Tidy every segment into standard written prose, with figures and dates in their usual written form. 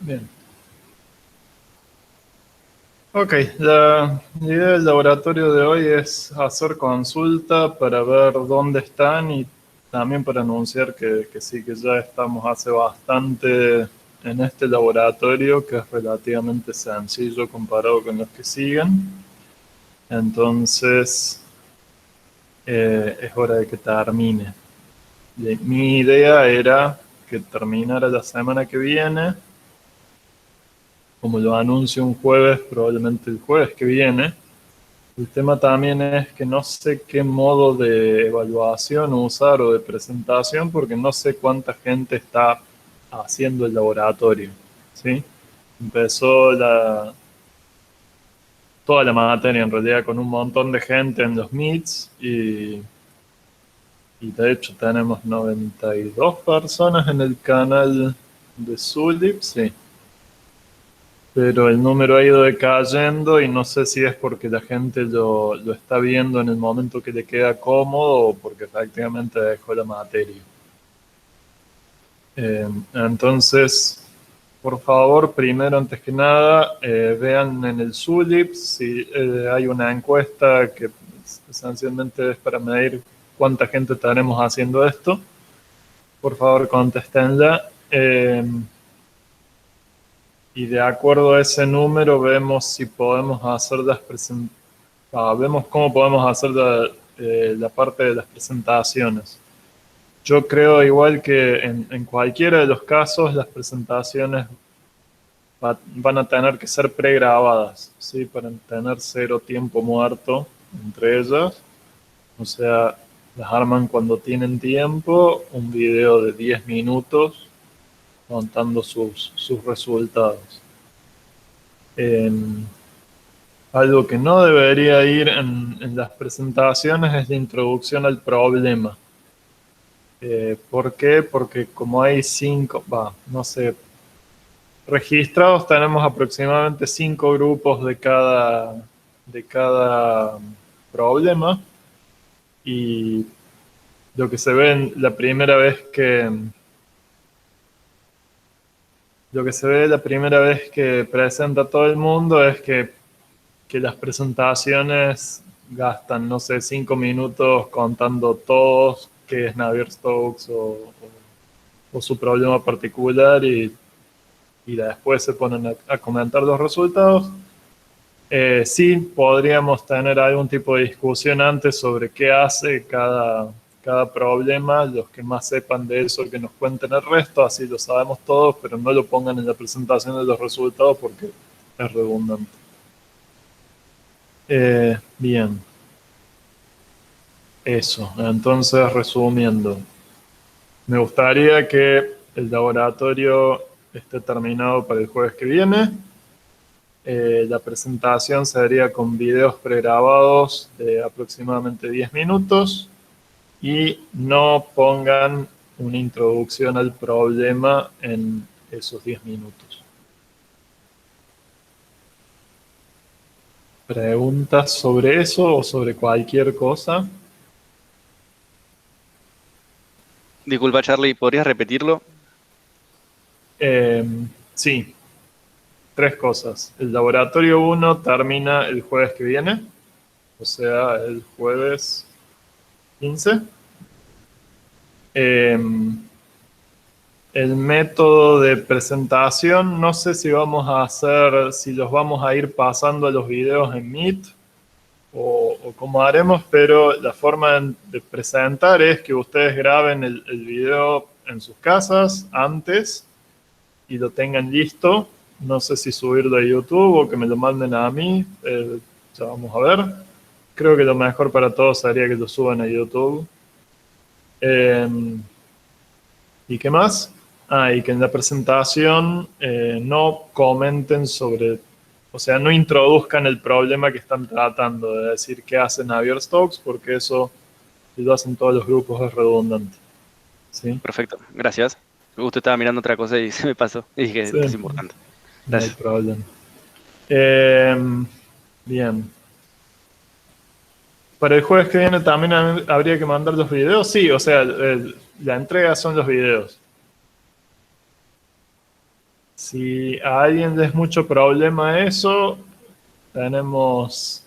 Bien. Ok, la idea del laboratorio de hoy es hacer consulta para ver dónde están y también para anunciar que sí, que ya estamos hace bastante en este laboratorio, que es relativamente sencillo comparado con los que siguen. Entonces, es hora de que termine. Mi idea era que terminara la semana que viene. Como lo anuncio un jueves, probablemente el jueves que viene. El tema también es que no sé qué modo de evaluación usar o de presentación, porque no sé cuánta gente está haciendo el laboratorio, ¿sí? Empezó toda la materia en realidad con un montón de gente en los meets y de hecho tenemos 92 personas en el canal de Zulip, sí. Pero el número ha ido decayendo y no sé si es porque la gente lo está viendo en el momento que le queda cómodo o porque prácticamente dejó la materia. Entonces, por favor, primero, antes que nada, vean en el Zulip si hay una encuesta que esencialmente es para medir cuánta gente tenemos haciendo esto. Por favor, contéstenla. Y de acuerdo a ese número vemos si podemos hacer vemos cómo podemos hacer la parte de las presentaciones. Yo creo igual que en cualquiera de los casos las presentaciones van a tener que ser pregrabadas, ¿sí? Para tener cero tiempo muerto entre ellas. O sea, las arman cuando tienen tiempo, un video de 10 minutos contando sus resultados. Algo que no debería ir en las presentaciones es la introducción al problema. ¿Por qué? Porque como hay no sé, registrados tenemos aproximadamente 5 grupos de cada problema y lo que se ve la primera vez que presenta todo el mundo es que las presentaciones gastan, no sé, 5 minutos contando todos qué es Navier-Stokes o su problema particular y después se ponen a comentar los resultados. Sí, podríamos tener algún tipo de discusión antes sobre qué hace cada problema, los que más sepan de eso que nos cuenten el resto, así lo sabemos todos, pero no lo pongan en la presentación de los resultados porque es redundante. Bien. Eso, entonces resumiendo, me gustaría que el laboratorio esté terminado para el jueves que viene. La presentación sería con videos pregrabados de aproximadamente 10 minutos y no pongan una introducción al problema en esos 10 minutos. ¿Preguntas sobre eso o sobre cualquier cosa? Disculpa, Charlie, ¿podrías repetirlo? Eh, sí, 3 cosas. El laboratorio 1 termina el jueves que viene, o sea, el jueves 15. Eh, el método de presentación, no sé si los vamos a ir pasando a los videos en Meet o cómo haremos, pero la forma de presentar es que ustedes graben el video en sus casas antes y lo tengan listo. No sé si subirlo a YouTube o que me lo manden a mí. Ya vamos a ver. Creo que lo mejor para todos sería que lo suban a YouTube. Eh, ¿Y qué más? Y que en la presentación no comenten o sea, no introduzcan el problema que están tratando de decir qué hacen Navier-Stokes, porque eso, si lo hacen todos los grupos, es redundante. ¿Sí? Perfecto, gracias. Justo estaba mirando otra cosa y se me pasó. Y dije, Sí, esto es importante. no hay Gracias. problema. Eh, Bien. Para el jueves que viene también habría que mandar los videos. Sí, o sea, la entrega son los videos. Si a alguien le es mucho problema eso, tenemos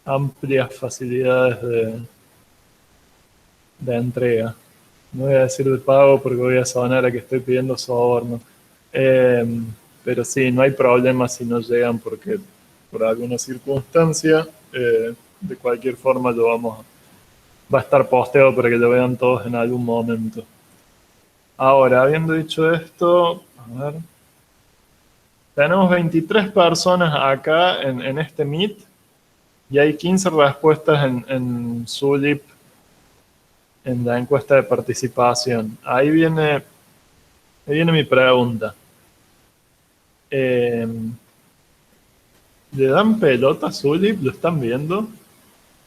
amplias facilidades de entrega. No voy a decir de pago porque voy a sonar a que estoy pidiendo soborno. Eh, pero sí, no hay problema si no llegan porque por alguna circunstancia, de cualquier forma va a estar posteado para que lo vean todos en algún momento. Ahora, habiendo dicho esto, a ver, tenemos 23 personas acá en este Meet y hay 15 respuestas en Zulip en la encuesta de participación. Ahí viene mi pregunta. ¿Le dan pelota a Zulip? ¿Lo están viendo?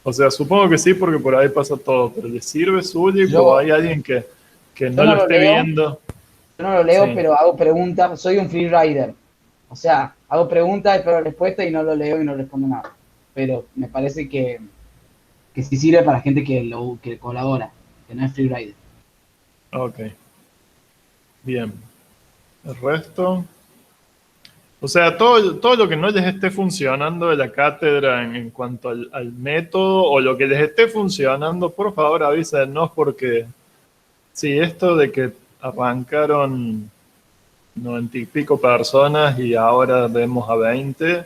O sea, supongo que sí porque por ahí pasa todo, pero ¿le sirve Zulip o Yo, hay alguien que yo no no lo lo esté leo, viendo? yo no lo leo, Sí, pero hago preguntas, soy un freerider. O sea, hago preguntas, espero respuesta y no lo leo y no respondo nada. Pero me parece que sí sirve para gente que colabora, que no es freerider. ok, bien. El resto... O sea, todo lo que no les esté funcionando de la cátedra en cuanto al método o lo que les esté funcionando, por favor avísenos porque sí, esto de que arrancaron 90 y pico personas y ahora vemos a 20,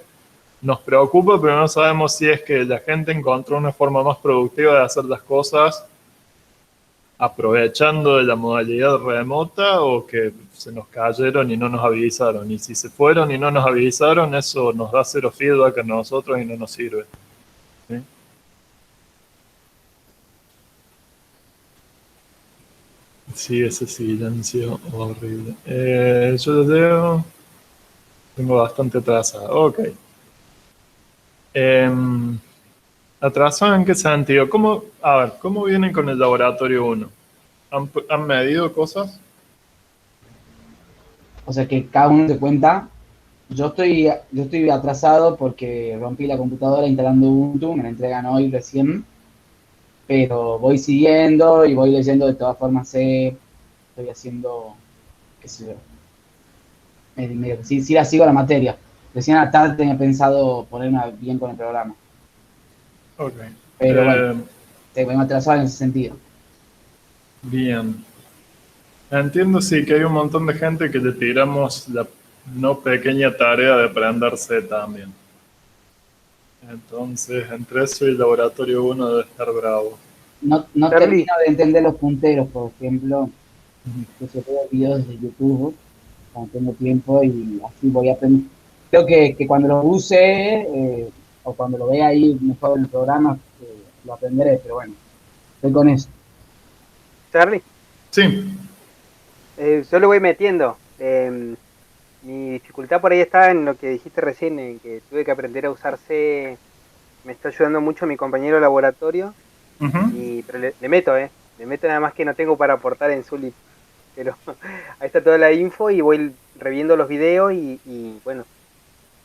nos preocupa, pero no sabemos si es que la gente encontró una forma más productiva de hacer las cosas aprovechando de la modalidad remota o que se nos cayeron y no nos avisaron. Y si se fueron y no nos avisaron, eso nos da cero feedback a nosotros y no nos sirve. ¿Sí? Sí, ese silencio horrible. Yo lo leo. Tengo bastante atrasado. Ok. ¿Atrasado en qué sentido? A ver, ¿cómo vienen con el laboratorio uno? ¿Han medido cosas? O sea, que cada uno se cuenta. Yo estoy atrasado porque rompí la computadora instalando Ubuntu, me la entregan hoy recién, pero voy siguiendo y voy leyendo de todas formas, estoy haciendo, qué sé yo, sí la sigo la materia. Recién a la tarde tenía pensado ponerme bien con el programa, Ok. pero bueno, Eh, te voy atrasado en ese sentido. bien. Entiendo, sí, que hay un montón de gente que le tiramos la no pequeña tarea de aprender C también. Entonces, entre eso y laboratorio uno debe estar bravo. No Charlie, termino de entender los punteros, por ejemplo, que se veo videos de YouTube cuando tengo tiempo y así voy a aprender. Creo que cuando lo use o cuando lo vea ahí mejor en el programa, lo aprenderé, pero bueno, estoy con eso. Charlie, Sí, yo lo voy metiendo. Mi dificultad por ahí está en lo que dijiste recién, en que tuve que aprender a usar C. Me está ayudando mucho mi compañero de laboratorio, ujú, pero le meto, le meto nada más que no tengo para aportar en Zulip. Pero ahí está toda la info y voy reviendo los videos y bueno,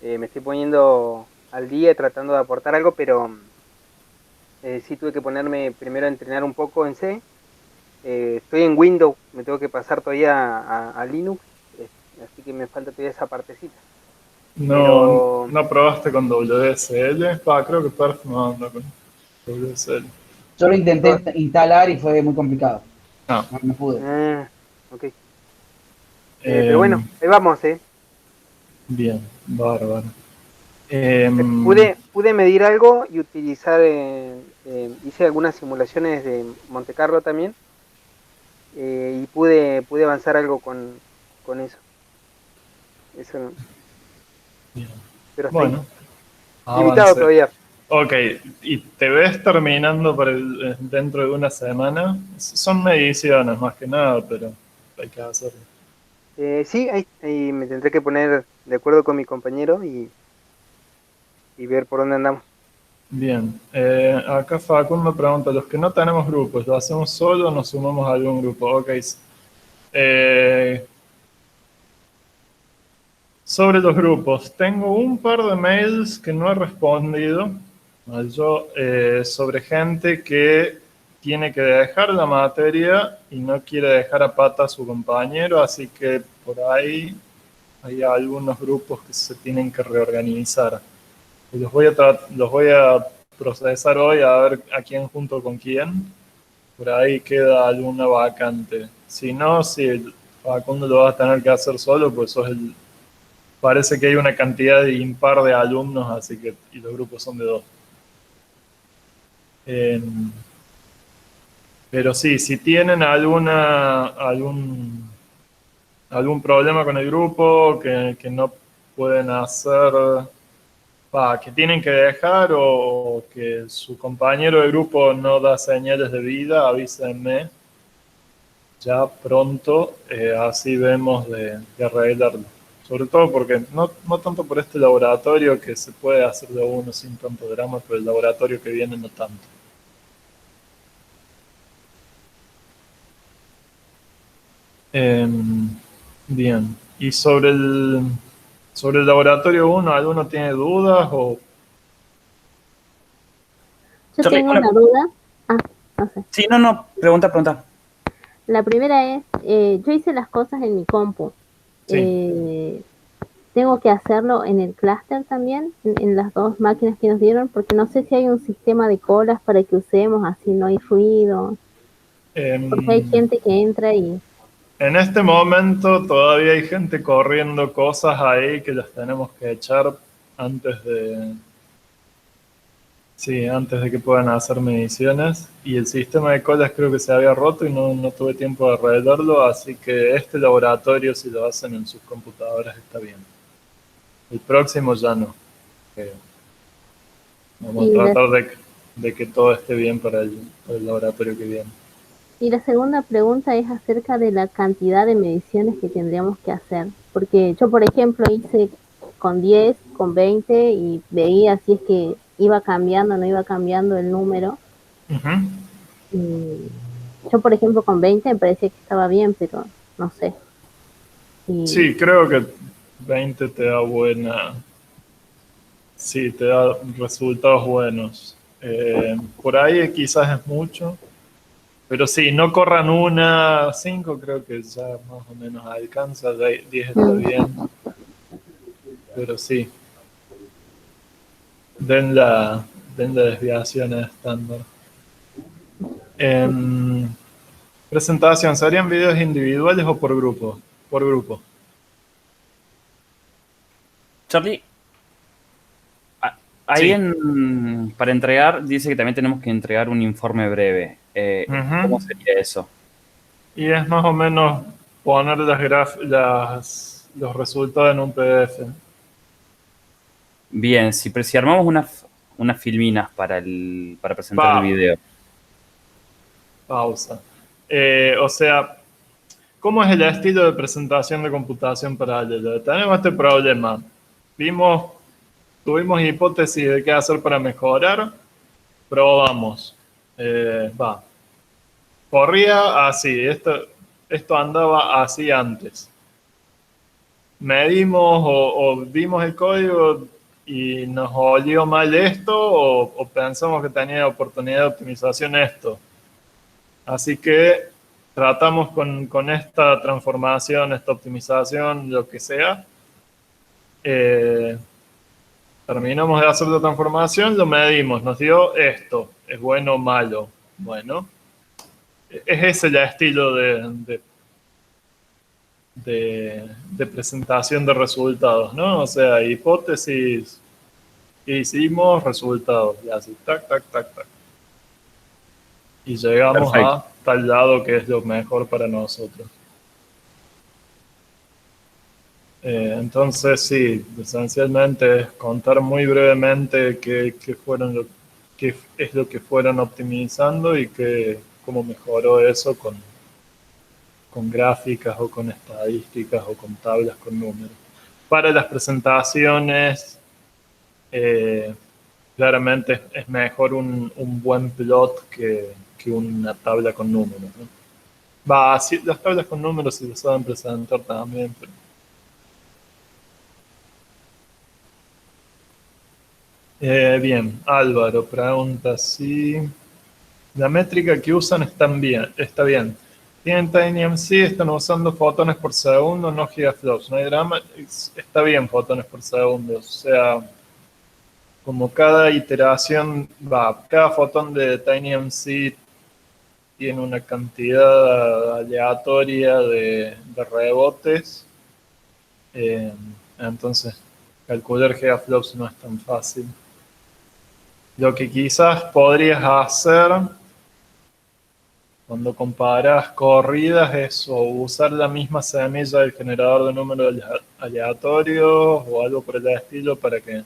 me estoy poniendo al día tratando de aportar algo, pero sí tuve que ponerme primero a entrenar un poco en C. Estoy en Windows, me tengo que pasar todavía a Linux, eh, así que me falta todavía esa partecita. no, Pero no probaste con WSL. Creo que Perf no anda con WSL. Yo lo intenté to- instalar y fue muy complicado, Ah, no pude. ah, ok. Pero bueno, em, ahí vamos, ¿eh? bien, bárbaro. Em, Pude medir algo y utilizar, hice algunas simulaciones de Monte Carlo también, y pude avanzar algo con eso. Eso no- bien. pero hasta ahí. Bueno, Limitado avance. todavía. Ok, ¿y te ves terminando dentro de una semana? Son mediciones más que nada, pero hay que hacerlo. Sí, ahí me tendré que poner de acuerdo con mi compañero y ver por dónde andamos. Bien, acá Facundo pregunta, los que no tenemos grupos, ¿lo hacemos solo o nos sumamos a algún grupo? Ok, eh, sobre los grupos, tengo un par de mails que no he respondido sobre gente que tiene que dejar la materia y no quiere dejar a pata a su compañero, así que por ahí hay algunos grupos que se tienen que reorganizar. Y los voy a procesar hoy a ver a quién junto con quién. Por ahí queda alguna vacante. Si no, si Facundo lo vas a tener que hacer solo, pues parece que hay una cantidad impar de alumnos, así que y los grupos son de 2. Pero sí, si tienen algún problema con el grupo que no pueden hacer, que tienen que dejar o que su compañero de grupo no da señales de vida, avísenme ya pronto, así vemos de arreglarlo. Sobre todo porque no tanto por este laboratorio que se puede hacer de uno sin tanto drama, pero el laboratorio que viene no tanto. Bien. Y sobre el laboratorio 1, ¿alguno tiene dudas o...? Yo Charlie, tengo una duda. No sé. Sí, no, pregunta. La primera es, yo hice las cosas en mi compu. Sí. Tengo que hacerlo en el clúster también, en las 2 máquinas que nos dieron, porque no sé si hay un sistema de colas para que usemos, así no hay ruido. Porque hay gente que entra y... En este momento todavía hay gente corriendo cosas ahí que las tenemos que echar antes de que puedan hacer mediciones. Y el sistema de colas creo que se había roto y no tuve tiempo de arreglarlo, así que este laboratorio, si lo hacen en sus computadoras, está bien. El próximo ya no. Vamos a tratar de que todo esté bien para el laboratorio que viene. Y la segunda pregunta es acerca de la cantidad de mediciones que tendríamos que hacer. Porque yo, por ejemplo, hice con 10, con 20 y veía si es que iba cambiando o no iba cambiando el número. Y yo, por ejemplo, con 20 me parecía que estaba bien, pero no sé. Sí, creo que 20 te da sí, te da resultados buenos. Por ahí quizás es mucho, pero sí, no corran 5 creo que ya más o menos alcanza, 10 está bien. Pero sí, den la desviación estándar. Presentación, ¿serían videos individuales o por grupo? Por grupo. Charlie, ahí para entregar, dice que también tenemos que entregar un informe breve. ¿Cómo sería eso? Y es más o menos poner los resultados en un PDF. Bien, si armamos unas filminas para presentar el video. Pausa. O sea, ¿cómo es el estilo de presentación de computación paralela? Tenemos este problema. Tuvimos hipótesis de qué hacer para mejorar. Probamos. Corría así. Esto andaba así antes. Medimos o vimos el código y nos olió mal esto o pensamos que tenía oportunidad de optimización esto. Así que tratamos con esta transformación, esta optimización, lo que sea. Terminamos de hacer la transformación, lo medimos, nos dio esto, es bueno o malo. Bueno, es ese el estilo de presentación de resultados, ¿no? O sea, hipótesis que hicimos, resultados, y así, tac, tac, tac, tac. Y llegamos a tal lado que es lo mejor para nosotros. Entonces, sí, esencialmente es contar muy brevemente qué es lo que fueron optimizando y cómo mejoró eso con gráficas o con estadísticas o con tablas con números. Para las presentaciones, claramente es mejor un buen plot que una tabla con números, ¿no? Sí, las tablas con números se las saben presentar también, pero... bien, Álvaro pregunta si la métrica que usan está bien. Tienen TinyMC, están usando fotones por segundo, no gigaflops. No hay drama, está bien fotones por segundo. O sea, como cada iteración, cada fotón de TinyMC tiene una cantidad aleatoria de rebotes. Entonces, calcular gigaflops no es tan fácil. Lo que quizás podrías hacer cuando comparas corridas es o usar la misma semilla del generador de números aleatorios o algo por el estilo para que...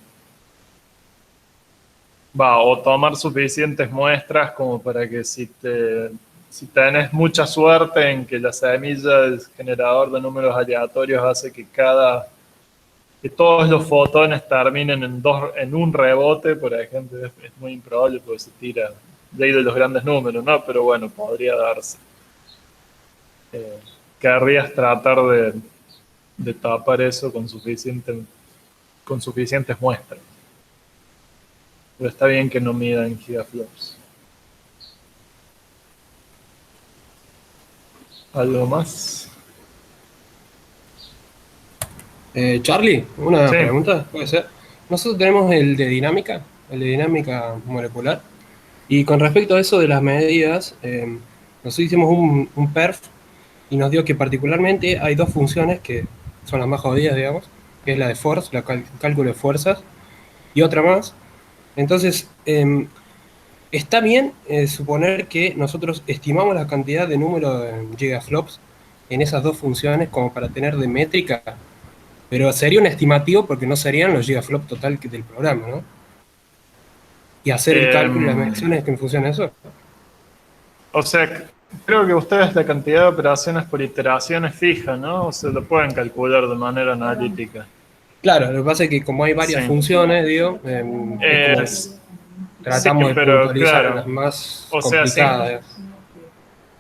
o tomar suficientes muestras como para que si tenés mucha suerte en que la semilla del generador de números aleatorios hace que todos los fotones terminen en un rebote, por ejemplo, es muy improbable porque se tira ley de los grandes números, ¿no? Pero bueno, podría darse. Querrías tratar de tapar eso con suficientes muestras. Pero está bien que no midan gigaflops. ¿Algo más? Charlie, una Sí. pregunta, puede ser. Nosotros tenemos el de dinámica molecular, y con respecto a eso de las medidas, nosotros hicimos un perf y nos dio que particularmente hay dos funciones que son las más jodidas, digamos, que es la de force, cálculo de fuerzas, y otra más. Entonces, está bien suponer que nosotros estimamos la cantidad de número de gigaflops en esas dos funciones como para tener de métrica, pero sería un estimativo porque no serían los gigaflops total del programa, ¿no? Y hacer el cálculo y las mediciones en función de eso. O sea, creo que ustedes la cantidad de operaciones por iteración es fija, ¿no? O se lo pueden calcular de manera analítica. Claro, lo que pasa es que como hay varias funciones, digo, tratamos de puntualizar las más complicadas.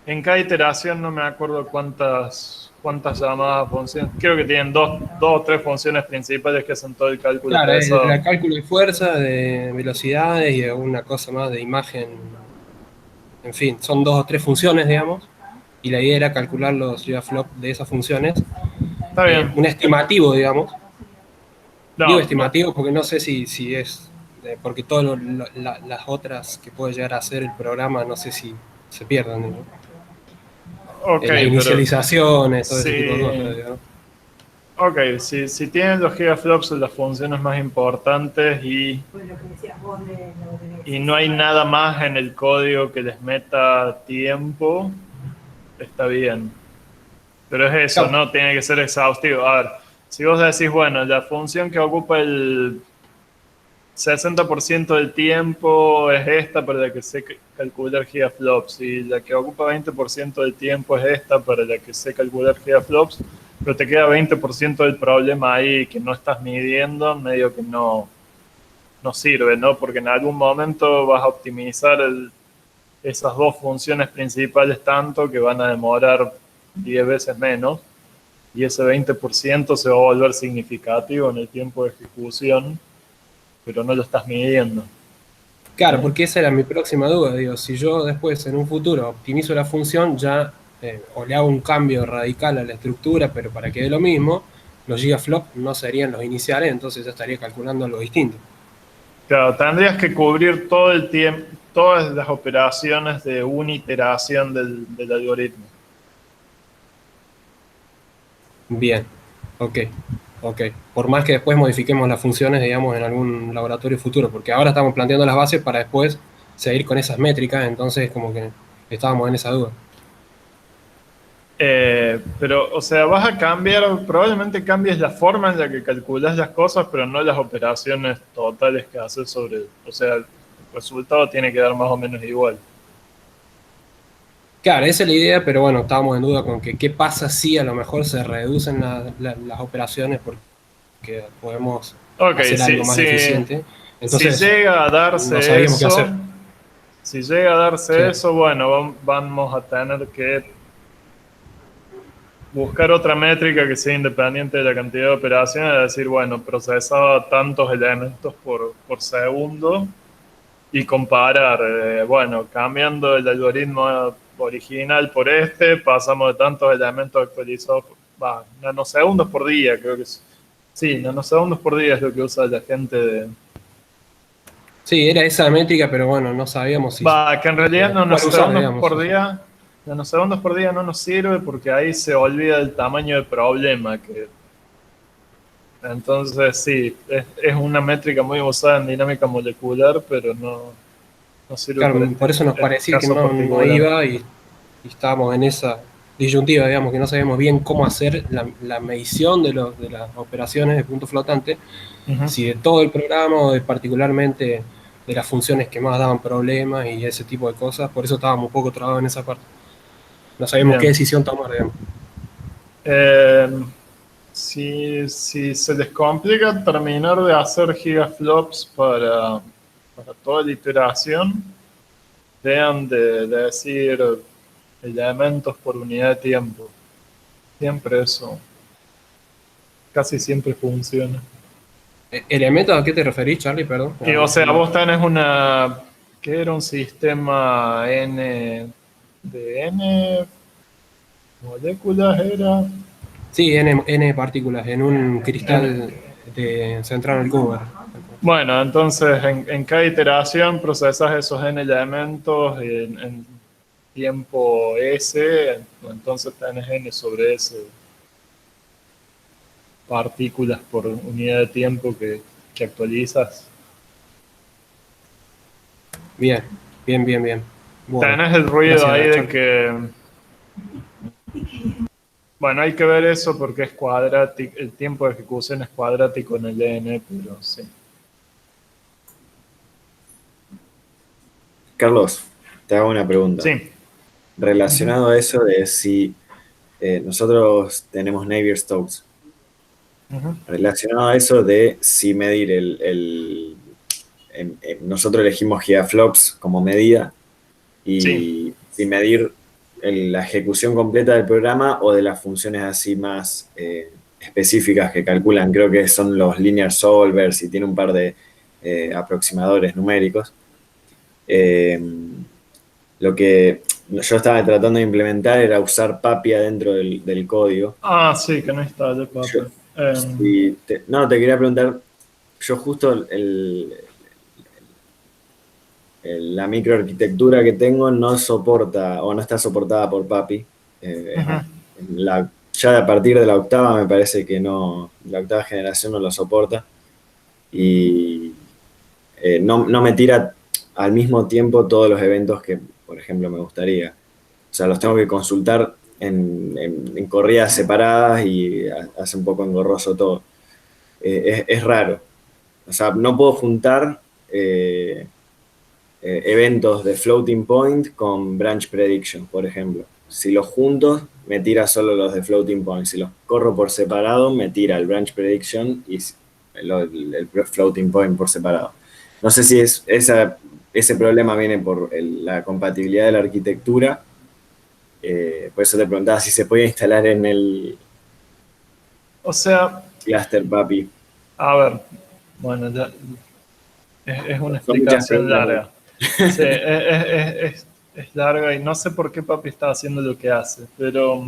En cada iteración no me acuerdo cuántas llamadas funciones. Creo que tienen dos o tres funciones principales que hacen todo el cálculo. Claro, el cálculo de fuerza, de velocidades y alguna cosa más de imagen. En fin, son dos o tres funciones, digamos. Y la idea era calcular los gigaflops de esas funciones. Está bien. Un estimativo, digamos. No, digo estimativo porque no sé si es... porque todas las otras que puede llegar a hacer el programa, no sé si se pierdan, ¿no? Okay, las inicializaciones, todo ese tipo de cosas, digamos. Ok, si tienen los gigaflops las funciones más importantes y no hay nada más en el código que les meta tiempo, está bien. Pero es eso, no tiene que ser exhaustivo. A ver, si vos decís, bueno, la función que ocupa el 60% del tiempo es esta para la que sé calcular gigaflops y la que ocupa 20% del tiempo es esta para la que sé calcular gigaflops, pero te queda 20% del problema ahí que no estás midiendo, medio que no sirve, ¿no? Porque en algún momento vas a optimizar esas dos funciones principales tanto que van a demorar 10 veces menos y ese 20% se va a volver significativo en el tiempo de ejecución, pero no lo estás midiendo. Claro, porque esa era mi próxima duda, digo, si yo después en un futuro optimizo la función, ya o le hago un cambio radical a la estructura, pero para que dé lo mismo, los gigaflops no serían los iniciales, entonces ya estaría calculando algo distinto. Claro, tendrías que cubrir todo el tiempo, todas las operaciones de una iteración del algoritmo. Bien, ok. Por más que después modifiquemos las funciones, digamos, en algún laboratorio futuro, porque ahora estamos planteando las bases para después seguir con esas métricas, entonces como que estábamos en esa duda. Pero, o sea, vas a cambiar, probablemente cambies la forma en la que calculas las cosas, pero no las operaciones totales que haces sobre... O sea, el resultado tiene que dar más o menos igual. Claro, esa es la idea, pero bueno, estábamos en duda con que qué pasa si a lo mejor se reducen las operaciones porque podemos hacer algo más eficiente. Entonces, si llega a darse no sabíamos qué hacer. Si llega a darse eso, bueno, vamos a tener que buscar otra métrica que sea independiente de la cantidad de operaciones, es decir, bueno, procesaba tantos elementos por segundo y comparar, bueno, cambiando el algoritmo original por pasamos de tantos elementos actualizados, nanosegundos por día, creo que es. Sí, nanosegundos por día es lo que usa la gente de... Sí, era esa métrica, pero bueno, no sabíamos si... que en realidad digamos, nanosegundos por día no nos sirve porque ahí se olvida el tamaño del problema. Entonces, sí, es una métrica muy usada en dinámica molecular, pero no sirve claro, por eso nos parecía que no iba y estábamos en esa disyuntiva, digamos, que no sabíamos bien cómo hacer la medición de las operaciones de punto flotante, si de todo el programa o particularmente de las funciones que más daban problemas y ese tipo de cosas. Por eso estábamos un poco trabados en esa parte. No sabíamos qué decisión tomar, digamos. Si se les complica terminar de hacer gigaflops para toda la iteración, dejan de decir elementos por unidad de tiempo. Siempre eso. Casi siempre funciona. ¿Elementos a qué te referís, Charlie? Perdón. O sea, vos tenés que era un sistema N de N moléculas, era. Sí, N partículas en un cristal centrado en el cover. Bueno, entonces en cada iteración procesas esos N elementos en tiempo S, entonces tenés N sobre S partículas por unidad de tiempo que actualizas. Bien. Bueno, tenés el ruido gracias, ahí de Charlie. que... Bueno, hay que ver eso porque es cuadrático, el tiempo de ejecución es cuadrático en el N, pero sí. Carlos, te hago una pregunta. Sí. Relacionado a eso de si nosotros tenemos Navier-Stokes. Relacionado a eso de si medir nosotros elegimos gigaflops como medida y si medir la ejecución completa del programa o de las funciones así más específicas que calculan, creo que son los linear solvers y tiene un par de aproximadores numéricos. Lo que yo estaba tratando de implementar era usar PAPI adentro del código. Sí, que no está de PAPI. Te quería preguntar, yo justo la microarquitectura que tengo no soporta o no está soportada por PAPI. Ya a partir de la octava me parece que no, la octava generación no lo soporta y no me tira al mismo tiempo todos los eventos que, por ejemplo, me gustaría. O sea, los tengo que consultar en corridas separadas y hace un poco engorroso todo. Es raro. O sea, no puedo juntar eventos de floating point con branch prediction, por ejemplo. Si los junto, me tira solo los de floating point. Si los corro por separado, me tira el branch prediction y el floating point por separado. No sé si ese problema viene por la compatibilidad de la arquitectura. Por eso te preguntaba si se podía instalar en el cluster PAPI. A ver, bueno, ya es una explicación larga. Sí, es larga y no sé por qué PAPI está haciendo lo que hace, pero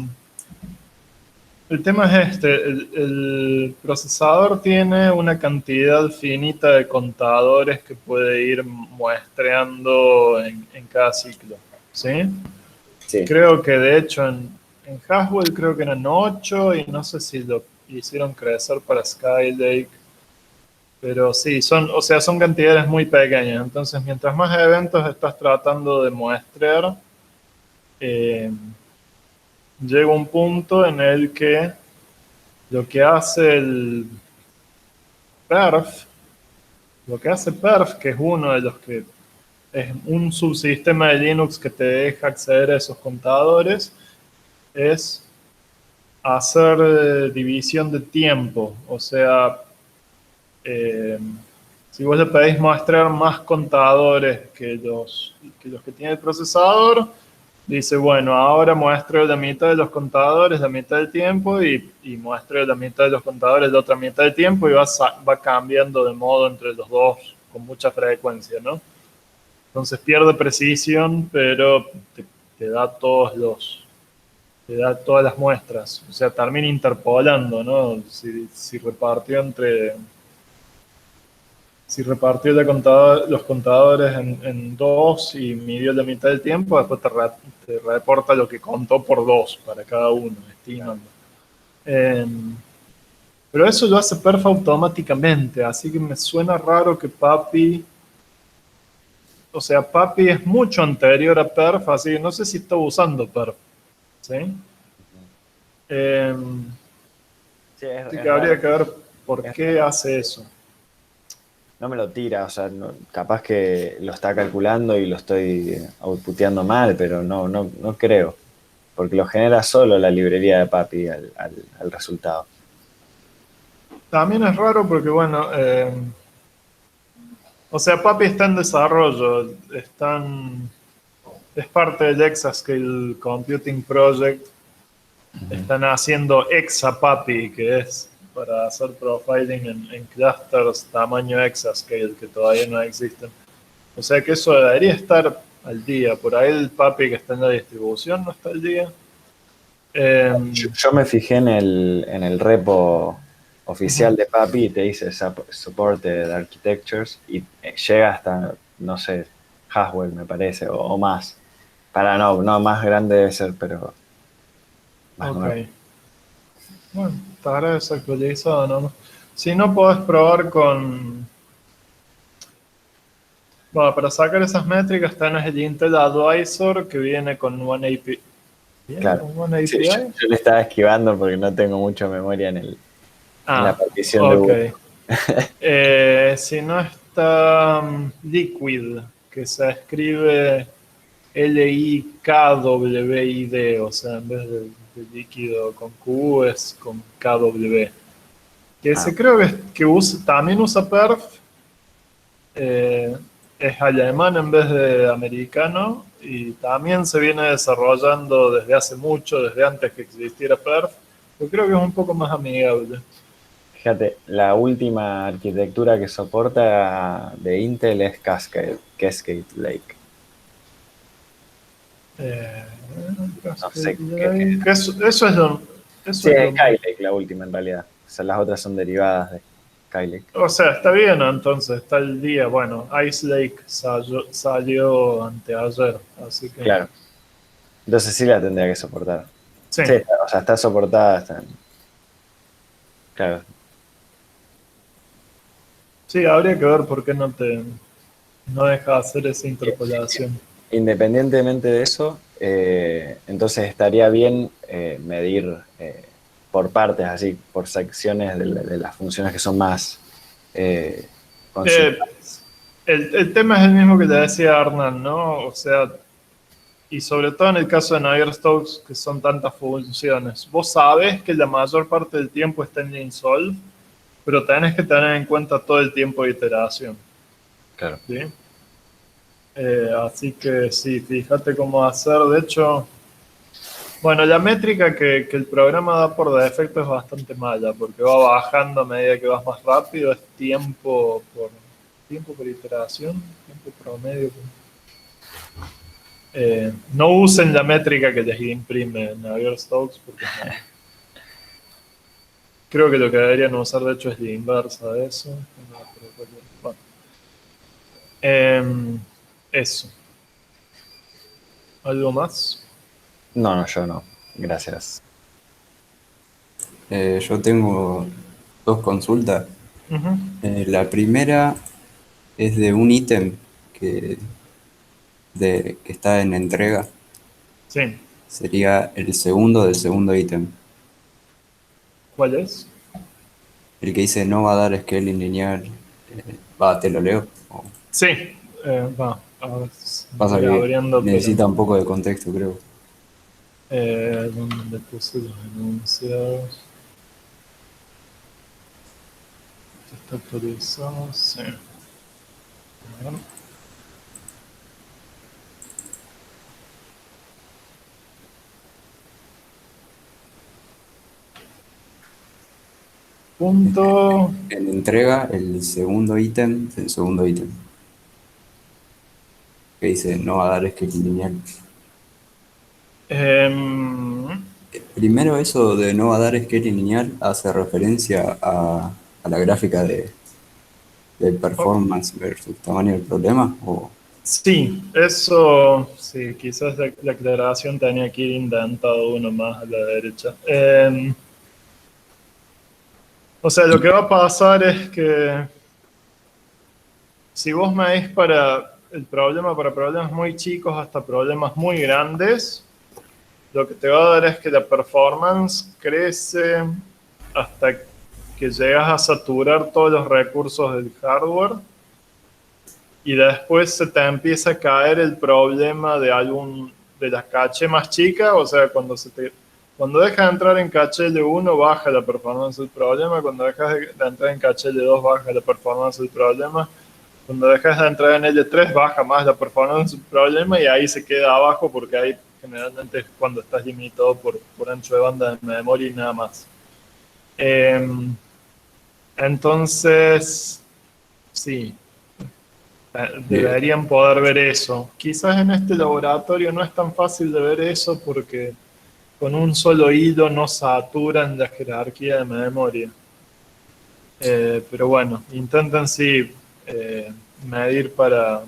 el tema es el procesador tiene una cantidad finita de contadores que puede ir muestreando en cada ciclo, ¿sí? Sí. Creo que de hecho en Haswell creo que eran 8 y no sé si lo hicieron crecer para Skylake. Pero sí, son cantidades muy pequeñas. Entonces, mientras más eventos estás tratando de muestrear, llega un punto en el que lo que hace el perf, que es uno de los que es un subsistema de Linux que te deja acceder a esos contadores, es hacer división de tiempo. O sea, si vos le pedís muestrear más contadores que los que tiene el procesador, dice, bueno, ahora muestro la mitad de los contadores la mitad del tiempo y muestro la mitad de los contadores la otra mitad del tiempo y va cambiando de modo entre los dos con mucha frecuencia, ¿no? Entonces pierde precisión, pero te da te da todas las muestras. O sea, termina interpolando, ¿no? Si repartió los contadores en dos y midió la mitad del tiempo, después te reporta lo que contó por dos para cada uno, estimando. Pero eso lo hace Perf automáticamente, así que me suena raro que Papi... O sea, Papi es mucho anterior a Perf, así que no sé si está usando Perf. ¿Sí? Sí, Así que habría que ver por qué hace eso. No me lo tira, o sea, capaz que lo está calculando y lo estoy outputeando mal, pero no creo. Porque lo genera solo la librería de Papi al resultado. También es raro porque, bueno, o sea, Papi está en desarrollo, es parte del Exascale Computing Project. Están haciendo ExaPapi, que es para hacer profiling en clusters tamaño Exascale, que todavía no existen. O sea que eso debería estar al día. Por ahí el Papi que está en la distribución no está al día. Yo me fijé en el repo oficial de Papi y te dice Supported Architectures y llega hasta, no sé, Haswell me parece, o más. No, más grande debe ser, pero más nuevo. Bueno, estará desactualizado, ¿no? Si no, podés probar con... Bueno, para sacar esas métricas tenés el Intel Advisor que viene con OneAPI. Claro. ¿Con OneAPI? Sí, yo le estaba esquivando porque no tengo mucha memoria en la partición de Google. Si no está Liquid, que se escribe Likwid, o sea, en vez de líquido con Q es con KW. Que ese creo que también usa Perf. Es alemán en vez de americano y también se viene desarrollando desde hace mucho, desde antes que existiera Perf. Yo creo que es un poco más amigable. Fíjate, la última arquitectura que soporta de Intel es Cascade Lake. No sé qué. Eso es lo... Sí, es Skylake la última en realidad. O sea, las otras son derivadas de Skylake. O sea, está bien, entonces, está el día. Bueno, Ice Lake salió anteayer, así que... Claro. Entonces sí la tendría que soportar. Sí. Sí, o sea, está soportada. Claro. Sí, habría que ver por qué no deja hacer esa interpolación. Independientemente de eso, entonces estaría bien medir por partes, así, por secciones de las funciones que son más consultadas. El tema es el mismo que te decía Arnan, ¿no? O sea, y sobre todo en el caso de Navier-Stokes, que son tantas funciones. Vos sabés que la mayor parte del tiempo está en Linsolve, pero tenés que tener en cuenta todo el tiempo de iteración. Claro. ¿Sí? Así que sí, fíjate cómo hacer. De hecho, bueno, la métrica que el programa da por defecto es bastante mala, porque va bajando a medida que vas más rápido, es tiempo por iteración, tiempo promedio. No usen la métrica que les imprime Navier-Stokes, porque no. Creo que lo que deberían usar, de hecho, es la inversa de eso. Bueno. Eso. ¿Algo más? No, yo no. Gracias. Yo tengo dos consultas. La primera es de un ítem que está en entrega. Sí. Sería el segundo del segundo ítem. ¿Cuál es? El que dice no va a dar scaling lineal. Te lo leo. Sí. Va. A ver, Pasa que abriendo, necesita un poco de contexto, creo. ¿Dónde puse los enunciados? ¿Está actualizado? Sí. A ver. Punto. En entrega, el segundo ítem del segundo ítem. Que dice no va a dar scaling lineal. Em, Primero, eso de no va a dar scaling lineal hace referencia a la gráfica del performance versus tamaño del problema. sí, eso, sí, quizás la aclaración tenía que ir indentado uno más a la derecha. O sea, lo que va a pasar es que si vos medís para el problema, para problemas muy chicos hasta problemas muy grandes, lo que te va a dar es que la performance crece hasta que llegas a saturar todos los recursos del hardware y después se te empieza a caer el problema de la caché más chica, o sea, cuando dejas de entrar en caché L1 baja la performance del problema, cuando dejas de entrar en caché L2 baja la performance del problema, cuando dejas de entrar en L3 baja más la performance del problema y ahí se queda abajo porque ahí generalmente es cuando estás limitado por ancho de banda de memoria y nada más. Entonces, sí, deberían poder ver eso. Quizás en este laboratorio no es tan fácil de ver eso porque con un solo hilo no saturan la jerarquía de memoria. Pero bueno, intenten sí medir para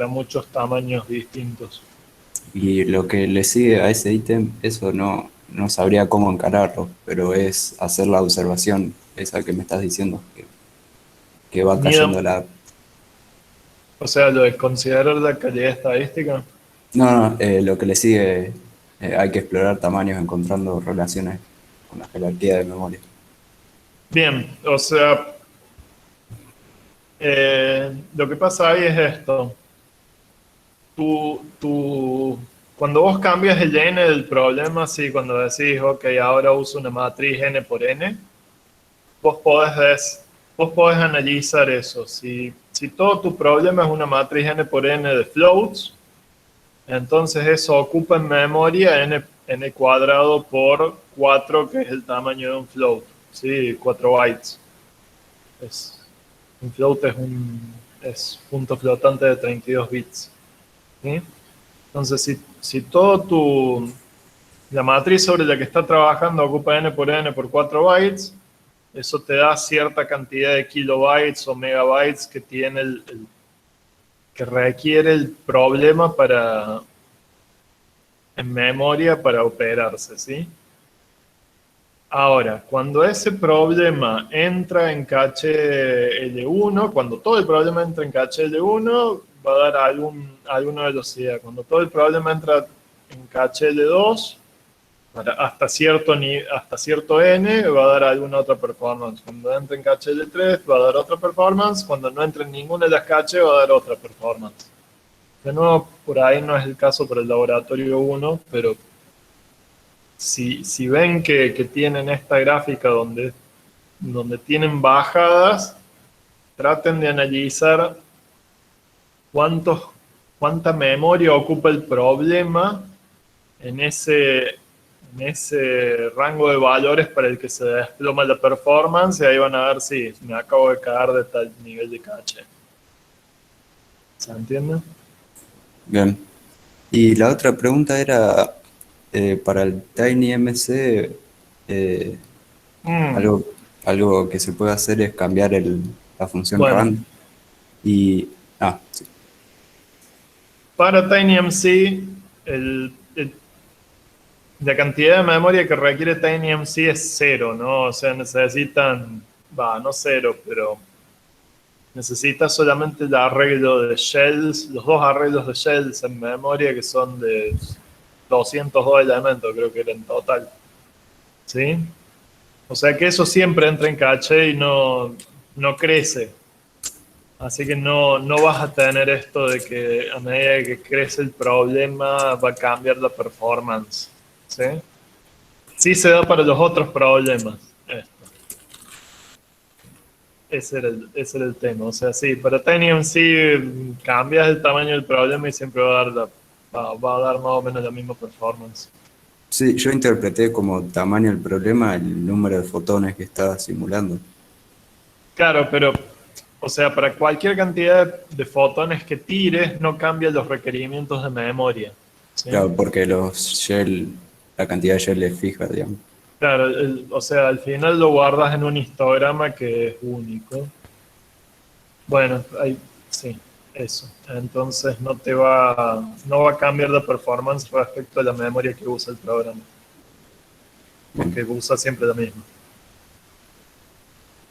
muchos tamaños distintos. Y lo que le sigue a ese ítem, eso no sabría cómo encararlo, pero es hacer la observación, esa que me estás diciendo, que va cayendo la... O sea, lo de considerar la calidad estadística. No, lo que le sigue, hay que explorar tamaños encontrando relaciones con la jerarquía de memoria. Bien, o sea, lo que pasa ahí es esto. Cuando vos cambias el n del problema, sí, cuando decís, ok, ahora uso una matriz n por n, vos podés analizar eso. Si todo tu problema es una matriz n por n de floats, entonces eso ocupa en memoria n cuadrado por 4, que es el tamaño de un float, ¿sí? 4 bytes. Un float es punto flotante de 32 bits. ¿Sí? Entonces, si la matriz sobre la que está trabajando ocupa n por 4 bytes, eso te da cierta cantidad de kilobytes o megabytes que tiene que requiere el problema en memoria para operarse, ¿sí? Ahora, cuando ese problema entra en caché L1, cuando todo el problema entra en caché L1, va a dar alguna velocidad. Cuando todo el problema entra en caché L2, hasta cierto n, va a dar alguna otra performance. Cuando entra en caché L3, va a dar otra performance. Cuando no entra en ninguna de las caché, va a dar otra performance. De nuevo, por ahí no es el caso para el laboratorio 1, pero si ven que tienen esta gráfica donde tienen bajadas, traten de analizar cuánta memoria ocupa el problema en ese rango de valores para el que se desploma la performance, y ahí van a ver si me acabo de caer de tal nivel de caché. ¿Se entiende? Bien. Y la otra pregunta era, para el TinyMC, algo que se puede hacer es cambiar la función rand. Y, sí. Para TinyMC, la cantidad de memoria que requiere TinyMC es 0, ¿no? O sea, necesitan, no 0, pero necesita solamente el arreglo de shells, los dos arreglos de shells en memoria, que son de 202 elementos, creo que era en total. ¿Sí? O sea que eso siempre entra en caché y no crece. Así que no vas a tener esto de que a medida que crece el problema va a cambiar la performance. ¿Sí? Sí se da para los otros problemas. Ese era el tema. O sea, sí, para TinyMC cambias el tamaño del problema y siempre va a dar más o menos la misma performance. Sí, yo interpreté como tamaño del problema el número de fotones que estaba simulando. Claro, pero, o sea, para cualquier cantidad de fotones que tires, no cambia los requerimientos de memoria. ¿sí? Claro, porque los shell, la cantidad de shell es fija, digamos. Claro, o sea, al final lo guardas en un histograma que es único. Bueno, sí, eso. Entonces no va a cambiar la performance respecto a la memoria que usa el programa. Porque usa siempre la misma.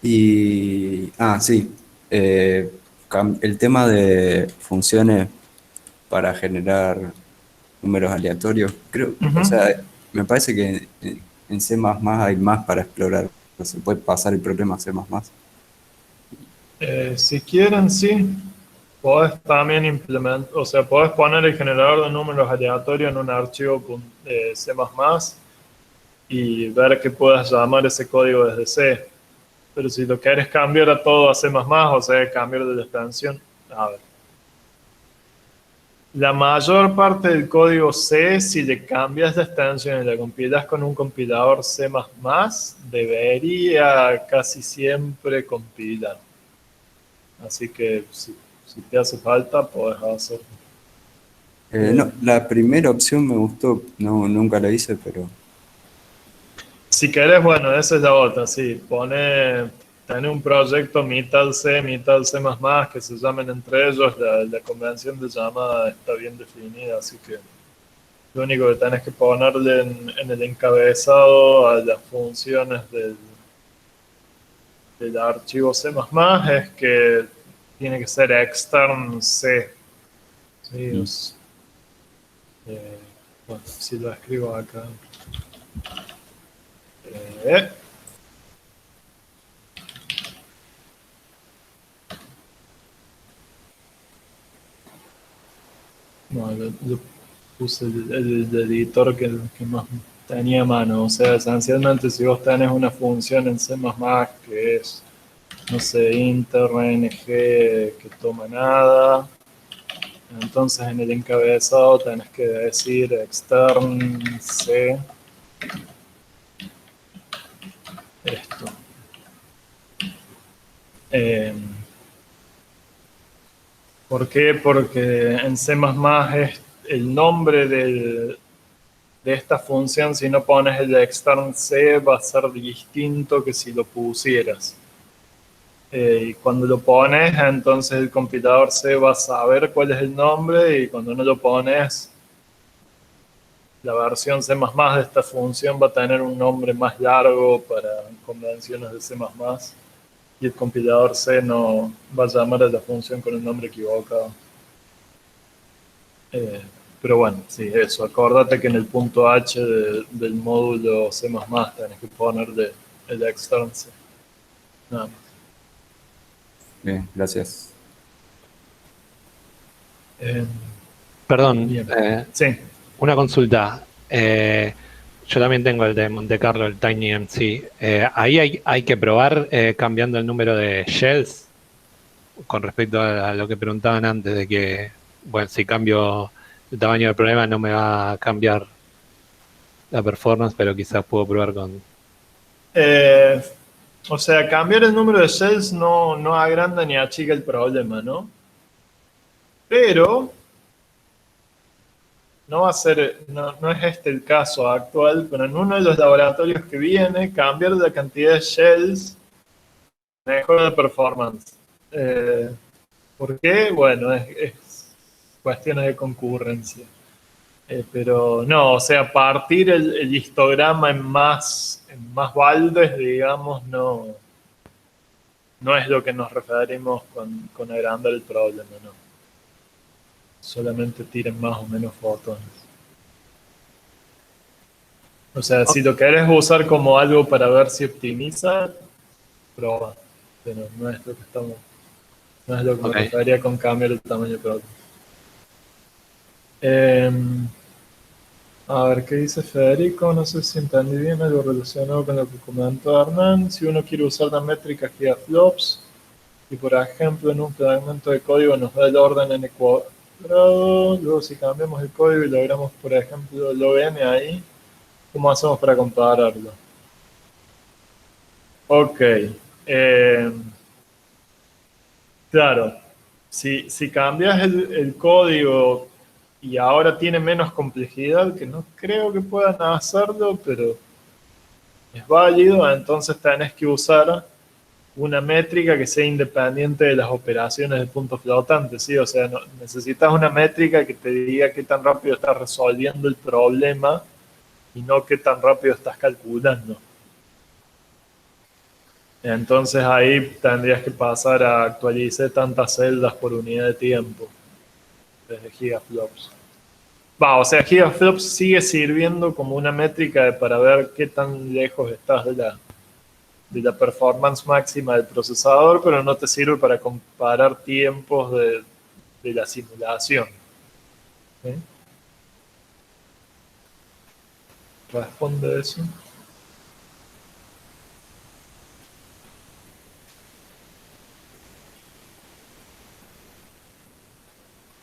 Y, sí, el tema de funciones para generar números aleatorios, creo, o sea, me parece que en C++ hay más para explorar, se puede pasar el problema a C++. Si quieren, sí. Podés también implementar, o sea, podés poner el generador de números aleatorios en un archivo C++ y ver que puedas llamar ese código desde C. Pero si lo querés cambiar a todo a C++, o sea, cambiar de la extensión, a ver. La mayor parte del código C, si le cambias la extensión y la compilas con un compilador C++, debería casi siempre compilar. Así que si te hace falta, puedes hacerlo. No, la primera opción me gustó, no, nunca la hice, pero... Si querés, bueno, esa es la otra, sí. Tener un proyecto mitad C, mitad C++, que se llamen entre ellos, la convención de llamada está bien definida, así que lo único que tenés que ponerle en el encabezado a las funciones del archivo C++ es que tiene que ser extern C. Sí, bueno, si lo escribo acá. No, lo puse el editor que más tenía a mano. O sea, esencialmente si vos tenés una función en C++ que es, no sé, interng que toma nada, entonces en el encabezado tenés que decir extern C esto. ¿Por qué? Porque en C++ es el nombre de esta función, si no pones el extern C, va a ser distinto que si lo pusieras. Y cuando lo pones, entonces el compilador C va a saber cuál es el nombre, y cuando no lo pones, la versión C++ de esta función va a tener un nombre más largo para convenciones de C++, y el compilador C no va a llamar a la función con el nombre equivocado. Pero bueno, sí, eso. Acordate que en el punto H del módulo C++ tenés que ponerle el extern C. Nada más. Bien, gracias. Perdón, sí. Una consulta. Yo también tengo el de Monte Carlo, el TinyMC. Ahí hay que probar cambiando el número de shells con respecto a lo que preguntaban antes de que, bueno, si cambio el tamaño del problema no me va a cambiar la performance, pero quizás puedo probar con... O sea, cambiar el número de shells no agranda ni achica el problema, ¿no? Pero no va a ser, no es este el caso actual, pero en uno de los laboratorios que viene, cambiar la cantidad de shells mejora la performance. ¿Por qué? Bueno, es cuestiones de concurrencia. Pero no, o sea, partir el histograma en más baldes, digamos, no es lo que nos referimos con agrandar el problema, no. Solamente tiren más o menos fotones. O sea, si lo querés usar como algo para ver si optimiza, prueba. Pero no es lo que me refería con cambiar el tamaño del problema. A ver, ¿qué dice Federico? No sé si entendí bien algo relacionado con lo que comentó Hernán. Si uno quiere usar la métrica gigaflops y, por ejemplo, en un fragmento de código nos da el orden n cuadrado, luego si cambiamos el código y logramos, por ejemplo, log n ahí, ¿cómo hacemos para compararlo? Ok. Claro. Si cambias el código y ahora tiene menos complejidad, que no creo que puedan hacerlo, pero es válido, entonces tenés que usar una métrica que sea independiente de las operaciones de puntos flotantes, ¿sí? O sea, necesitas una métrica que te diga qué tan rápido estás resolviendo el problema y no qué tan rápido estás calculando. Entonces ahí tendrías que pasar a actualizar tantas celdas por unidad de tiempo desde gigaflops. O sea, gigaflops sigue sirviendo como una métrica para ver qué tan lejos estás de la performance máxima del procesador, pero no te sirve para comparar tiempos de la simulación. ¿Sí? ¿Responde eso?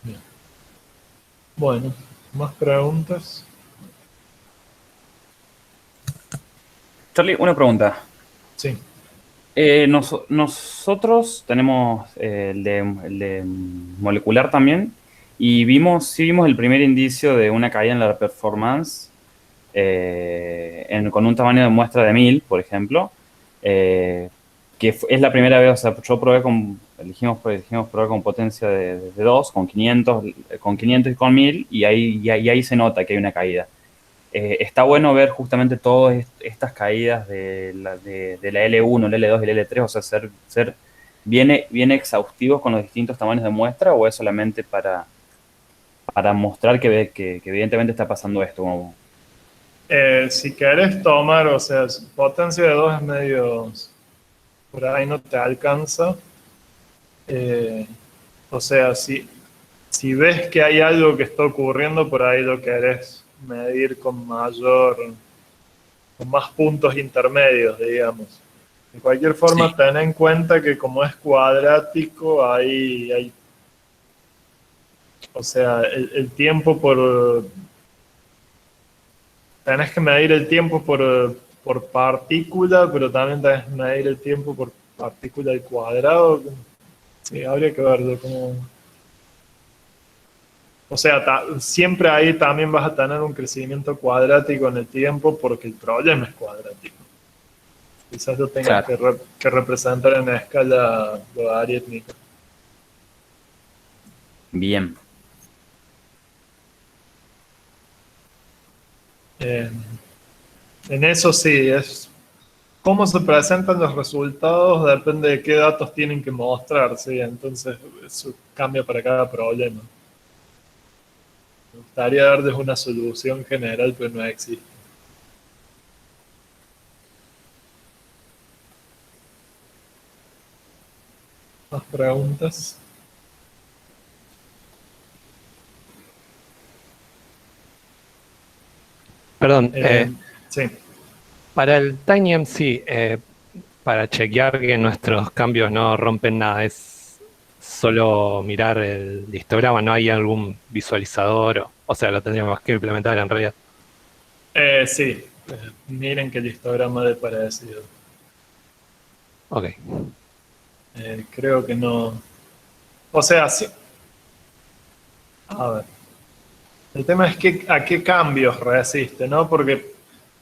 Bien. Bueno, ¿más preguntas? Charlie, una pregunta. Sí. Nosotros tenemos el de molecular también, y sí vimos el primer indicio de una caída en la performance con un tamaño de muestra de 1000, por ejemplo, es la primera vez. O sea, yo probé elegimos probar con potencia de 2, con 500 y con 1000, y ahí se nota que hay una caída. Está bueno ver justamente todas estas caídas de la L1, la L2 y la L3, o sea, ser bien exhaustivos con los distintos tamaños de muestra, o es solamente para mostrar que evidentemente está pasando esto. Si querés tomar, o sea, potencia de 2 es medio, por ahí no te alcanza. O sea, si ves que hay algo que está ocurriendo, por ahí lo querés medir con más puntos intermedios, digamos. De cualquier forma, Sí. ten en cuenta que como es cuadrático, hay o sea, el tiempo tenés que medir el tiempo por partícula, pero también tenés que medir el tiempo por partícula al cuadrado. Sí, habría que verlo como... O sea, siempre ahí también vas a tener un crecimiento cuadrático en el tiempo porque el problema es cuadrático. Quizás lo tengas que representar en escala logarítmica. Bien. En eso sí, es cómo se presentan los resultados depende de qué datos tienen que mostrar, ¿sí? Entonces eso cambia para cada problema. Me gustaría darles una solución general, pero no existe. ¿Más preguntas? Perdón, sí. para el TinyMC, para chequear que nuestros cambios no rompen nada, ¿es solo mirar el histograma? ¿No hay algún visualizador? O sea, lo tendríamos que implementar en realidad. Sí, miren que el histograma de parecido. Ok. Creo que no. O sea, sí. A ver. El tema es a qué cambios resiste, ¿no? Porque,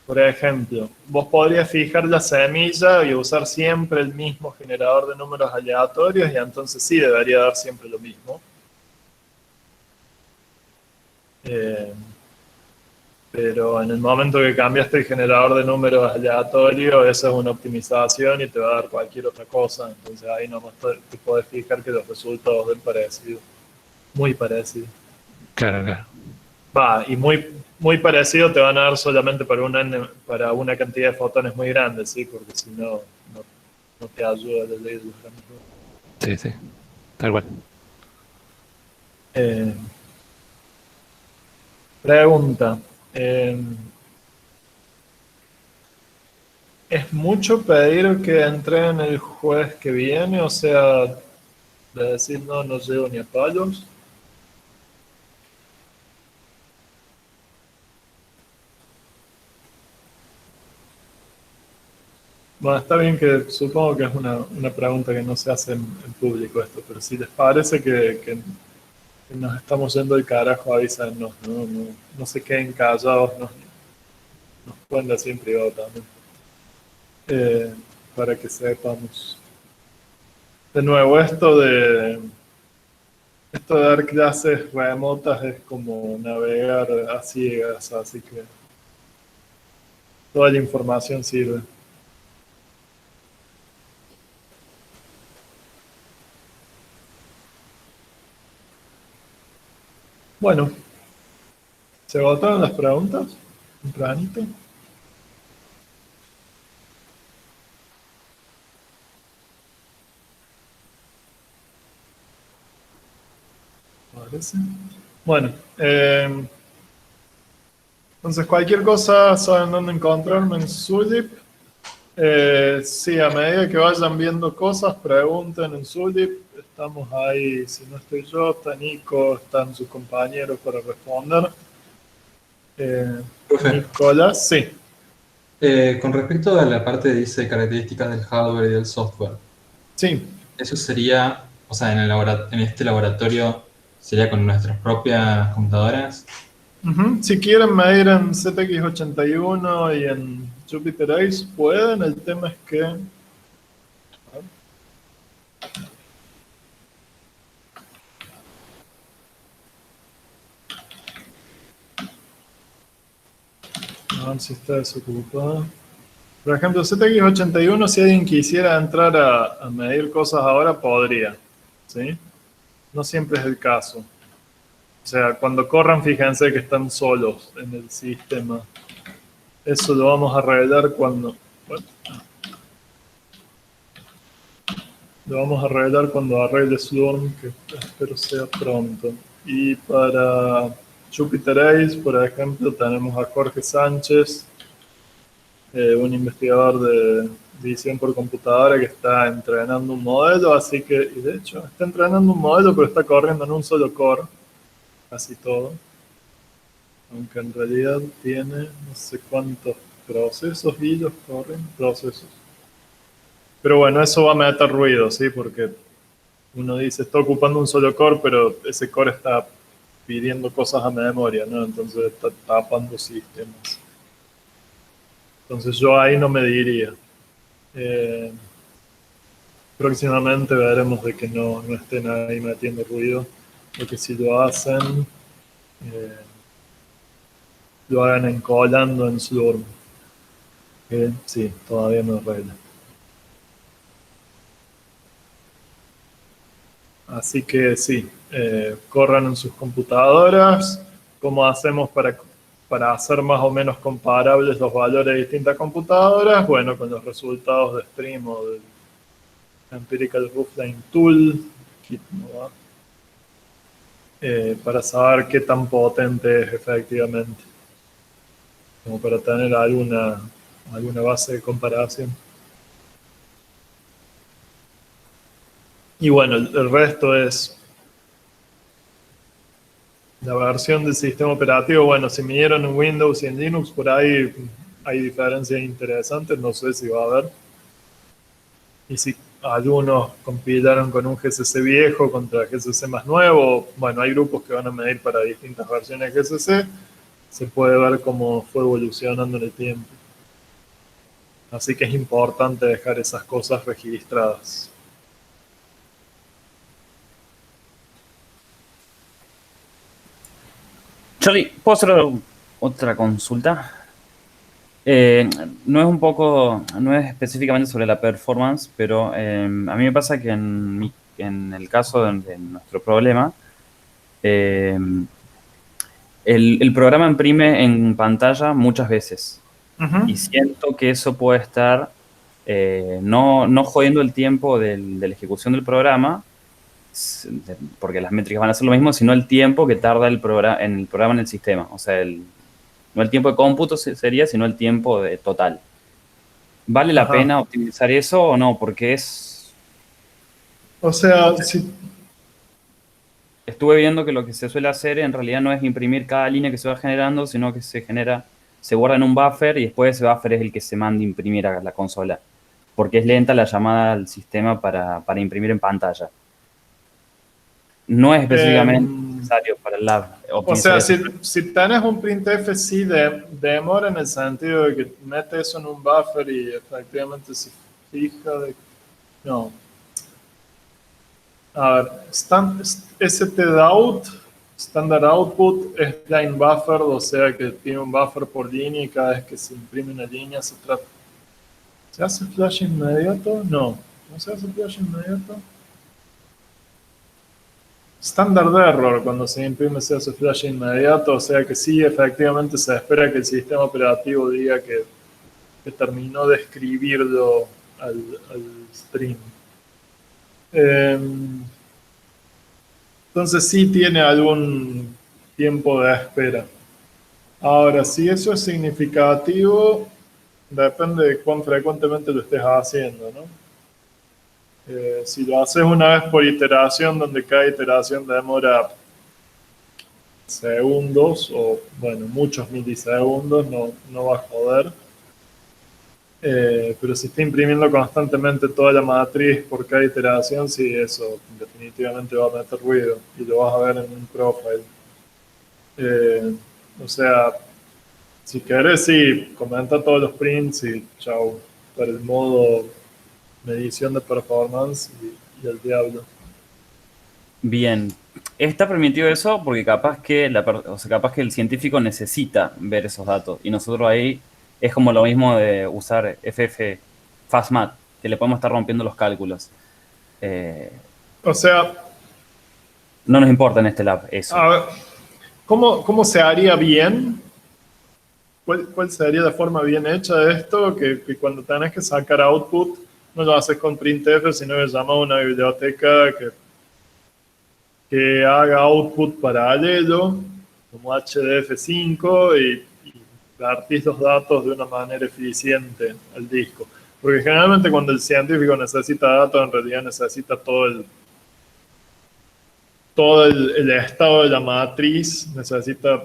por ejemplo, vos podrías fijar la semilla y usar siempre el mismo generador de números aleatorios y entonces sí debería dar siempre lo mismo. Pero en el momento que cambiaste el generador de números aleatorio, eso es una optimización y te va a dar cualquier otra cosa. Entonces ahí nomás te podés fijar que los resultados den parecido. Muy parecido. Claro, claro. Y muy parecido te van a dar solamente para una cantidad de fotones muy grandes, ¿sí? Porque si no te ayuda la ley de los grandes. Sí, sí. Tal cual. Pregunta. ¿Es mucho pedir que entreguen el jueves que viene? O sea, de decir no llego ni a palos. Bueno, está bien que supongo que es una pregunta que no se hace en público esto, pero si les parece que que nos estamos yendo del carajo, avísanos, no se queden callados, nos pueden decir en privado también, para que sepamos. De nuevo, esto de dar clases remotas es como navegar a ciegas, así que toda la información sirve. Bueno, ¿se agotaron las preguntas? Tempranito. Parece. Bueno, entonces cualquier cosa saben dónde encontrarme en Zulip. Sí, a medida que vayan viendo cosas, pregunten en Zulip. Estamos ahí, si no estoy yo, está Nico, están sus compañeros para responder. Profe. Nicolás, sí. Con respecto a la parte dice características del hardware y del software. Sí. Eso sería, o sea, en este laboratorio sería con nuestras propias computadoras. Si quieren medir en ZX81 y en Jupyter Ace, pueden. El tema es que... A ver si está desocupado. Por ejemplo, ZX81, si alguien quisiera entrar a medir cosas ahora, podría. ¿Sí? No siempre es el caso. O sea, cuando corran, fíjense que están solos en el sistema. Eso lo vamos a arreglar cuando... Bueno, lo vamos a arreglar cuando arregle Slurm, que espero sea pronto. Y para Jupyter Ace, por ejemplo, tenemos a Jorge Sánchez, un investigador de visión por computadora que está entrenando un modelo, así que, y de hecho, está entrenando un modelo, pero está corriendo en un solo core, casi todo. Aunque en realidad tiene no sé cuántos procesos, hilos corren, procesos. Pero bueno, eso va a meter ruido, ¿sí? Porque uno dice, está ocupando un solo core, pero ese core está pidiendo cosas a memoria, ¿no? Entonces está tapando sistemas. Entonces yo ahí no me diría. Próximamente veremos de que no estén ahí metiendo ruido, porque si lo hacen, lo hagan encolando en Slurm. Sí, todavía no arregla. Así que sí, corran en sus computadoras. ¿Cómo hacemos para hacer más o menos comparables los valores de distintas computadoras? Bueno, con los resultados de Stream o del Empirical Roofline Tool, para saber qué tan potente es efectivamente, como para tener alguna base de comparación. Y bueno, el resto es la versión del sistema operativo. Bueno, si midieron en Windows y en Linux, por ahí hay diferencias interesantes, no sé si va a haber. Y si algunos compilaron con un GCC viejo contra GCC más nuevo, bueno, hay grupos que van a medir para distintas versiones de GCC, se puede ver cómo fue evolucionando en el tiempo. Así que es importante dejar esas cosas registradas. Charlie, ¿puedo hacer otra consulta? No es específicamente sobre la performance, pero a mí me pasa que en el caso de nuestro problema, el programa imprime en pantalla muchas veces. Y siento que eso puede estar no jodiendo el tiempo de la ejecución del programa, porque las métricas van a ser lo mismo, sino el tiempo que tarda el programa en el sistema. O sea, no el tiempo de cómputo sería, sino el tiempo total. ¿Vale la pena optimizar eso o no? Porque es... O sea, si... Estuve viendo que lo que se suele hacer en realidad no es imprimir cada línea que se va generando, sino que se guarda en un buffer y después ese buffer es el que se manda a imprimir a la consola. Porque es lenta la llamada al sistema para imprimir en pantalla. no es específicamente Em, necesario para el lab O optimizar sea, eso. si tenés un printf, sí demora en el sentido de que mete eso en un buffer y efectivamente se fija de... No. A ver, stdout, standard output, es line buffer, o sea que tiene un buffer por línea y cada vez que se imprime una línea se trata... ¿Se hace flash inmediato? No. ¿No se hace flash inmediato? Standard error cuando se imprime se hace flash inmediato, o sea que sí, efectivamente se espera que el sistema operativo diga que terminó de escribirlo al stream. Entonces sí tiene algún tiempo de espera. Ahora, si eso es significativo, depende de cuán frecuentemente lo estés haciendo, ¿no? Si lo haces una vez por iteración, donde cada iteración demora segundos o, bueno, muchos milisegundos, no va a joder. Pero si está imprimiendo constantemente toda la matriz por cada iteración, sí, eso definitivamente va a meter ruido y lo vas a ver en un profile. O sea, si querés, sí, comenta todos los prints y chau, para el modo medición de performance y el diablo. Bien, está permitido eso porque capaz que, o sea, capaz que el científico necesita ver esos datos y nosotros ahí es como lo mismo de usar FF FastMath, que le podemos estar rompiendo los cálculos. O sea, No nos importa en este lab eso. a ver, ¿cómo se haría bien? ¿Cuál sería la forma bien hecha de esto? Que cuando tenés que sacar output, no lo haces con printf, sino que llamas a una biblioteca que haga output paralelo, como HDF5, y partís los datos de una manera eficiente al disco. Porque generalmente cuando el científico necesita datos, en realidad necesita todo el estado de la matriz, necesita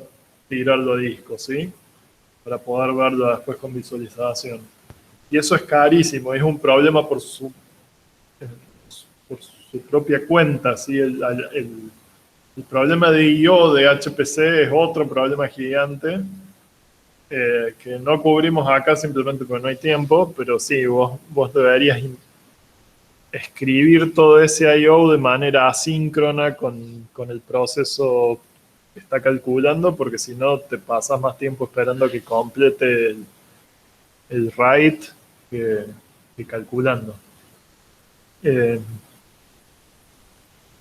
tirarlo a disco, ¿sí? Para poder verlo después con visualización. Y eso es carísimo, es un problema por su propia cuenta, ¿sí? El problema de I/O de HPC es otro problema gigante que no cubrimos acá simplemente porque no hay tiempo, pero sí, vos deberías escribir todo ese I/O de manera asíncrona con el proceso que está calculando, porque si no te pasas más tiempo esperando que complete el write que calculando.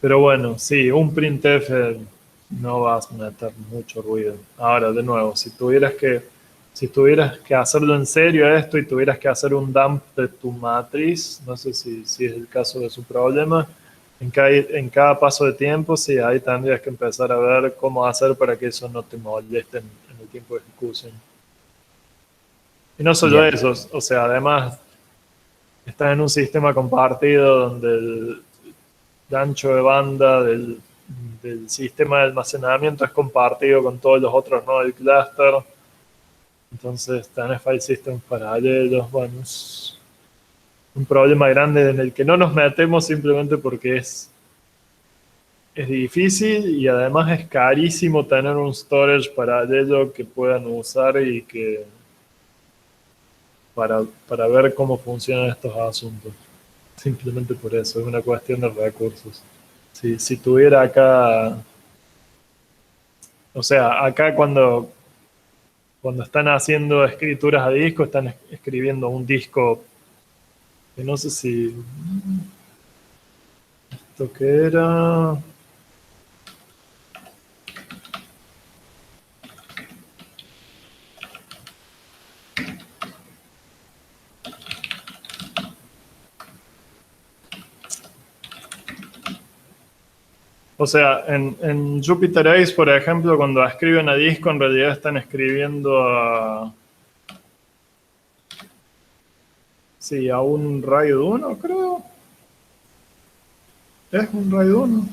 Pero bueno, sí, un printf no vas a meter mucho ruido. Ahora, de nuevo, si tuvieras que hacerlo en serio esto y tuvieras que hacer un dump de tu matriz, no sé si es el caso de su problema, en cada paso de tiempo, sí, ahí tendrías que empezar a ver cómo hacer para que eso no te moleste en el tiempo de ejecución. Y no solo Bien. eso, o sea, además estás en un sistema compartido donde el ancho de banda del sistema de almacenamiento es compartido con todos los otros nodos del cluster. Entonces tenés file systems paralelos. Bueno, es un problema grande en el que no nos metemos simplemente porque es difícil y además es carísimo tener un storage paralelo que puedan usar y que para ver cómo funcionan estos asuntos. Simplemente por eso, es una cuestión de recursos. Si tuviera acá, o sea, acá cuando están haciendo escrituras a disco, están escribiendo un disco que no sé si esto que era. O sea, en Jupyter Ace, por ejemplo, cuando escriben a disco, en realidad están escribiendo a un RAID 1, creo. Es un RAID 1.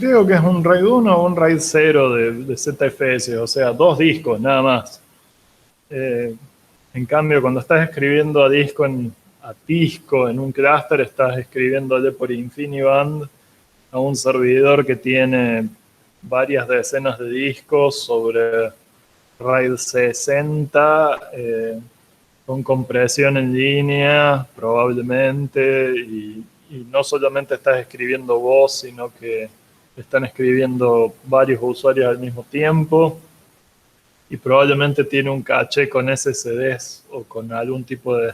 creo que es un RAID 1 o un RAID 0 de ZFS, o sea, 2 discos nada más. En cambio, cuando estás escribiendo a disco en un clúster, estás escribiéndole por InfiniBand a un servidor que tiene varias decenas de discos sobre RAID 60, con compresión en línea, probablemente, y no solamente estás escribiendo vos, sino que están escribiendo varios usuarios al mismo tiempo, y probablemente tiene un caché con SSDs o con algún tipo de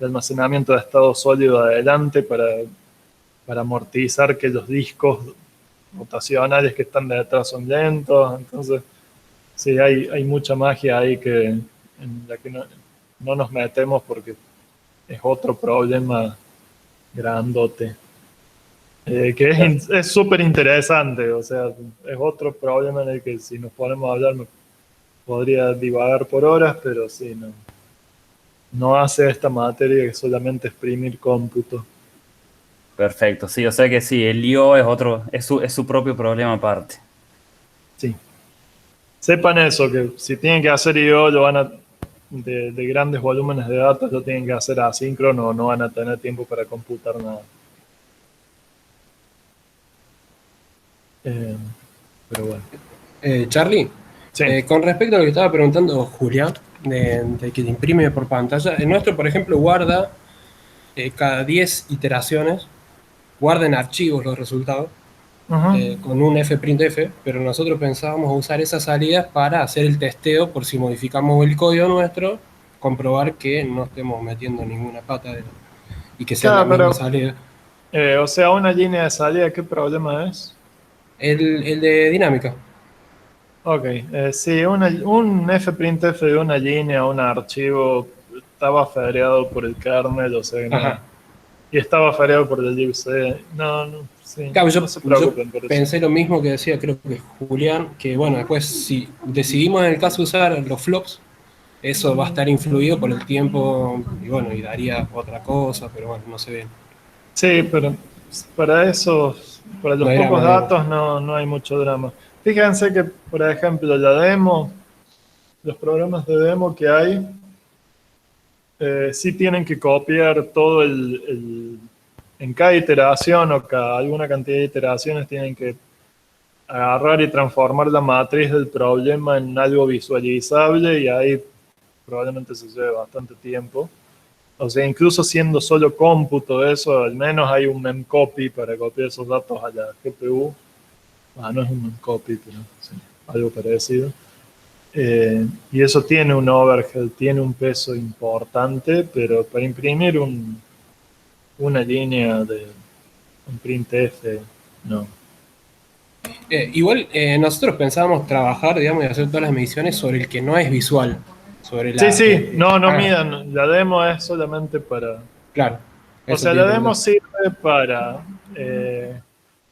almacenamiento de estado sólido adelante para amortizar que los discos rotacionales que están detrás son lentos. Entonces, sí, hay mucha magia ahí en la que no nos metemos porque es otro problema grandote. Que es súper interesante, o sea, es otro problema en el que si nos ponemos a hablar me podría divagar por horas, pero sí, no hace esta materia que solamente exprimir cómputo. Perfecto, sí, o sea que sí, el I/O es su propio problema aparte. Sí. Sepan eso, que si tienen que hacer I/O de grandes volúmenes de datos, lo tienen que hacer asíncrono o no van a tener tiempo para computar nada. Pero bueno. Charlie, Sí. con respecto a lo que estaba preguntando Julián, de que te imprime por pantalla, el nuestro, por ejemplo, guarda cada 10 iteraciones, guarda en archivos los resultados, con un fprintf, pero nosotros pensábamos usar esas salidas para hacer el testeo por si modificamos el código nuestro, comprobar que no estemos metiendo ninguna pata y que sea la misma salida. O sea, una línea de salida, ¿qué problema es? El de dinámica. Ok, sí, un fprintf de una línea o un archivo estaba feriado por el kernel, o sea, no, y estaba feriado por el libc. Sí, Claro, no se preocupen por eso. Pensé lo mismo que decía, creo que Julián, que bueno, después si decidimos en el caso usar los flops, eso va a estar influido por el tiempo y bueno, y daría otra cosa, pero bueno, no se ve. Sí, pero para los pocos datos no hay mucho drama. Fíjense que, por ejemplo, los programas de demo que hay, sí tienen que copiar todo en cada iteración o alguna cantidad de iteraciones tienen que agarrar y transformar la matriz del problema en algo visualizable, y ahí probablemente se lleve bastante tiempo. O sea, incluso siendo solo cómputo eso, al menos hay un memcopy para copiar esos datos a la GPU. No es un memcopy, pero sí, algo parecido. Y eso tiene un overhead, tiene un peso importante, pero para imprimir una línea de un printf, no. Igual nosotros pensábamos trabajar, digamos, y hacer todas las mediciones sobre el que no es visual. Sí, no midan, la demo es solamente para... Claro. O sea, la demo sirve para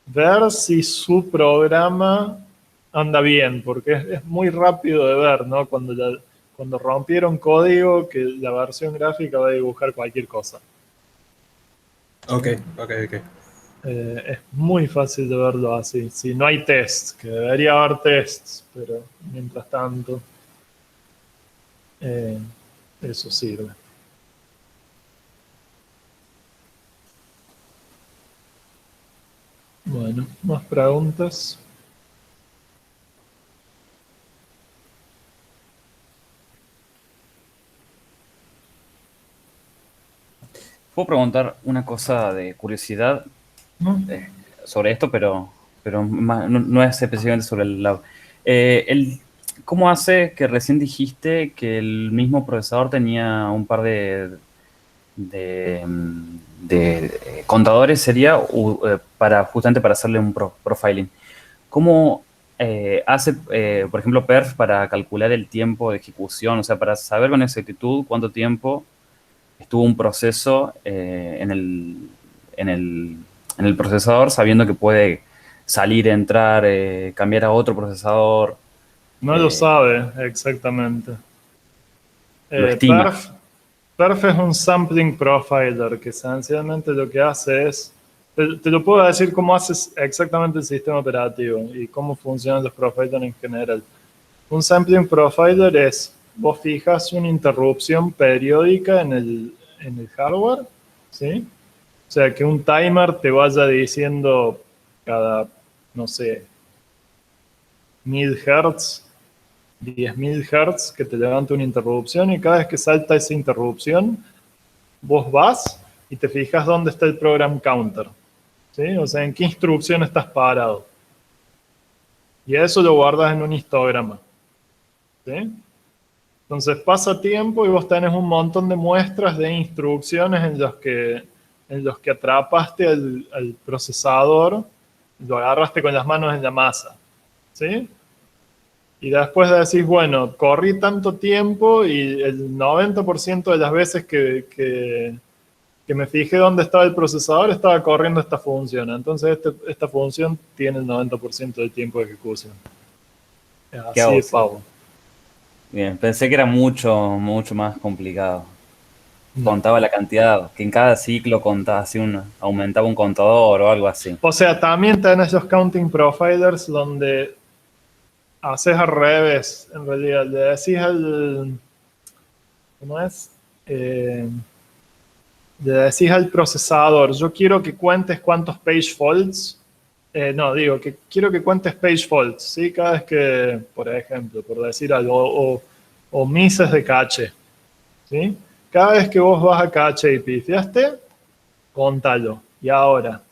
ver si su programa anda bien, porque es muy rápido de ver, ¿no? Cuando rompieron código, que la versión gráfica va a dibujar cualquier cosa. Ok. Es muy fácil de verlo así. Si no hay tests, que debería haber tests, pero mientras tanto, eso sirve. Bueno, más preguntas. Puedo preguntar una cosa de curiosidad sobre esto, pero no es específicamente sobre el lab. ¿Cómo hace que recién dijiste que el mismo procesador tenía un par de contadores, sería justamente para hacerle un profiling? ¿Cómo hace, por ejemplo, perf para calcular el tiempo de ejecución? O sea, para saber con exactitud cuánto tiempo estuvo un proceso en el procesador, sabiendo que puede salir, entrar, cambiar a otro procesador. No lo sabe exactamente. Lo estima. Perf es un sampling profiler que esencialmente lo que hace es te lo puedo decir cómo haces exactamente el sistema operativo y cómo funcionan los profilers en general. Un sampling profiler es, vos fijas una interrupción periódica en el hardware, ¿sí? O sea, que un timer te vaya diciendo cada, no sé, 1000 Hz, 10.000 Hz, que te levante una interrupción, y cada vez que salta esa interrupción, vos vas y te fijas dónde está el program counter, ¿sí? O sea, en qué instrucción estás parado. Y eso lo guardas en un histograma, ¿sí? Entonces pasa tiempo y vos tenés un montón de muestras de instrucciones en los que atrapaste al procesador, lo agarraste con las manos en la masa, ¿sí? Y después decís, bueno, corrí tanto tiempo y el 90% de las veces que me fijé dónde estaba el procesador estaba corriendo esta función. Entonces esta función tiene el 90% del tiempo de ejecución. ¿Qué Así hago? de pavo. Bien, pensé que era mucho, mucho más complicado. Contaba la cantidad, que en cada ciclo contaba así aumentaba un contador o algo así. O sea, también tenés los counting profilers donde haces al revés, en realidad. Le decís ¿cómo es? Le decís al procesador, yo quiero que cuentes cuántos page faults, que quiero que cuentes page faults, ¿sí? Cada vez que, por ejemplo, por decir algo, o misses de cache, ¿sí? Cada vez que vos vas a cache y pifiaste, contalo. Y ahora,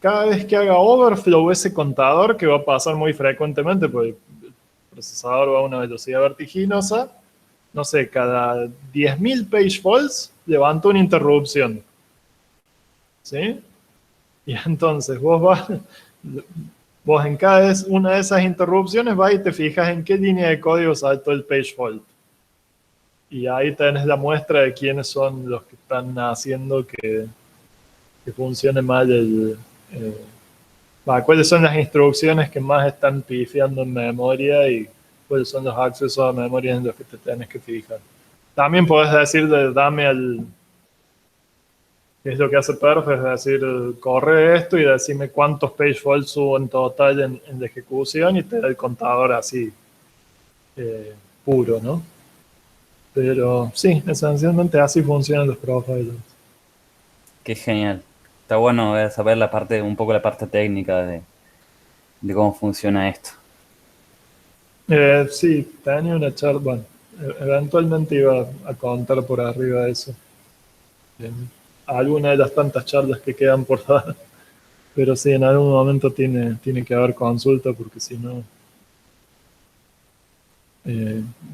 cada vez que haga overflow ese contador, que va a pasar muy frecuentemente, porque el procesador va a una velocidad vertiginosa, no sé, cada 10.000 page faults, levanta una interrupción. ¿Sí? Y entonces vos en cada una de esas interrupciones vas y te fijas en qué línea de código saltó el page fault. Y ahí tenés la muestra de quiénes son los que están haciendo que funcione mal cuáles son las instrucciones que más están pifiando en memoria y cuáles son los accesos a memoria en los que te tenés que fijar. También podés decir, qué es lo que hace Perf, es decir, corre esto y decime cuántos page faults hubo en total en la ejecución y te da el contador así, puro, ¿no? Pero sí, esencialmente así funcionan los profilers. Qué genial. Está bueno saber un poco la parte técnica de cómo funciona esto. Sí, tenía una charla, bueno, eventualmente iba a contar por arriba de eso. Alguna de las tantas charlas que quedan por dar. Pero sí, en algún momento tiene que haber consulta porque si no,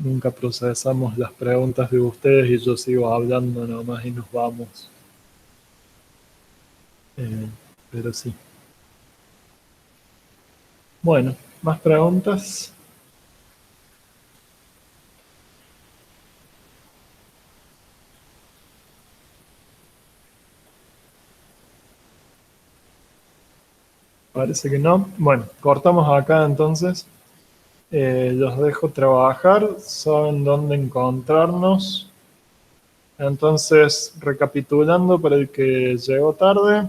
nunca procesamos las preguntas de ustedes y yo sigo hablando nomás y nos vamos. Pero sí. Bueno, ¿más preguntas? Parece que no. Bueno, cortamos acá entonces. Los dejo trabajar. Saben dónde encontrarnos. Entonces, recapitulando para el que llegó tarde.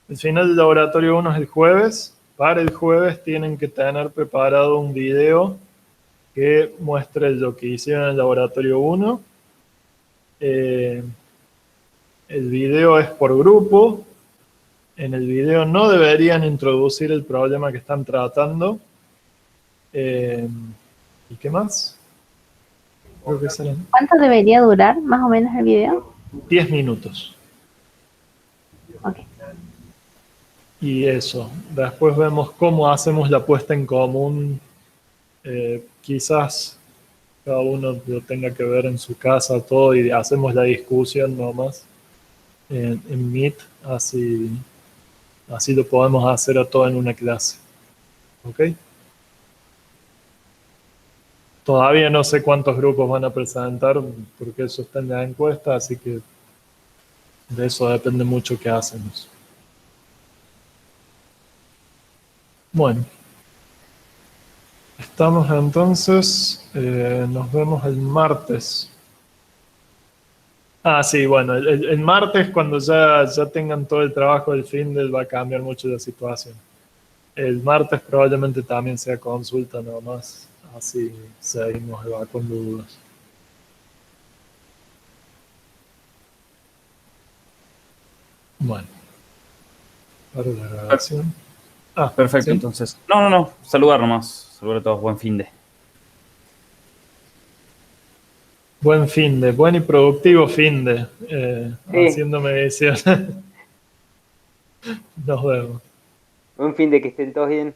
El final del laboratorio 1 es el jueves. Para el jueves tienen que tener preparado un video que muestre lo que hicieron en el laboratorio 1. El video es por grupo. En el video no deberían introducir el problema que están tratando. ¿Y qué más? Creo que serán ¿Cuánto debería durar más o menos el video? 10 minutos. Ok. Y eso. Después vemos cómo hacemos la puesta en común. Quizás cada uno lo tenga que ver en su casa todo y hacemos la discusión nomás en Meet. Así lo podemos hacer a todo en una clase. ¿Ok? Todavía no sé cuántos grupos van a presentar porque eso está en la encuesta, así que de eso depende mucho qué hacemos. Bueno. Estamos entonces, nos vemos el martes. Ah, sí, bueno, el martes cuando ya tengan todo el trabajo del fin va a cambiar mucho la situación. El martes probablemente también sea consulta nomás, así seguimos evacuando dudas. Bueno, para la grabación. Ah, Perfecto, ¿sí? entonces. No. Saludar nomás. Saludar a todos. Buen fin de. Buen buen y productivo Sí. haciendo medición. Nos vemos. Un fin de que estén todos bien.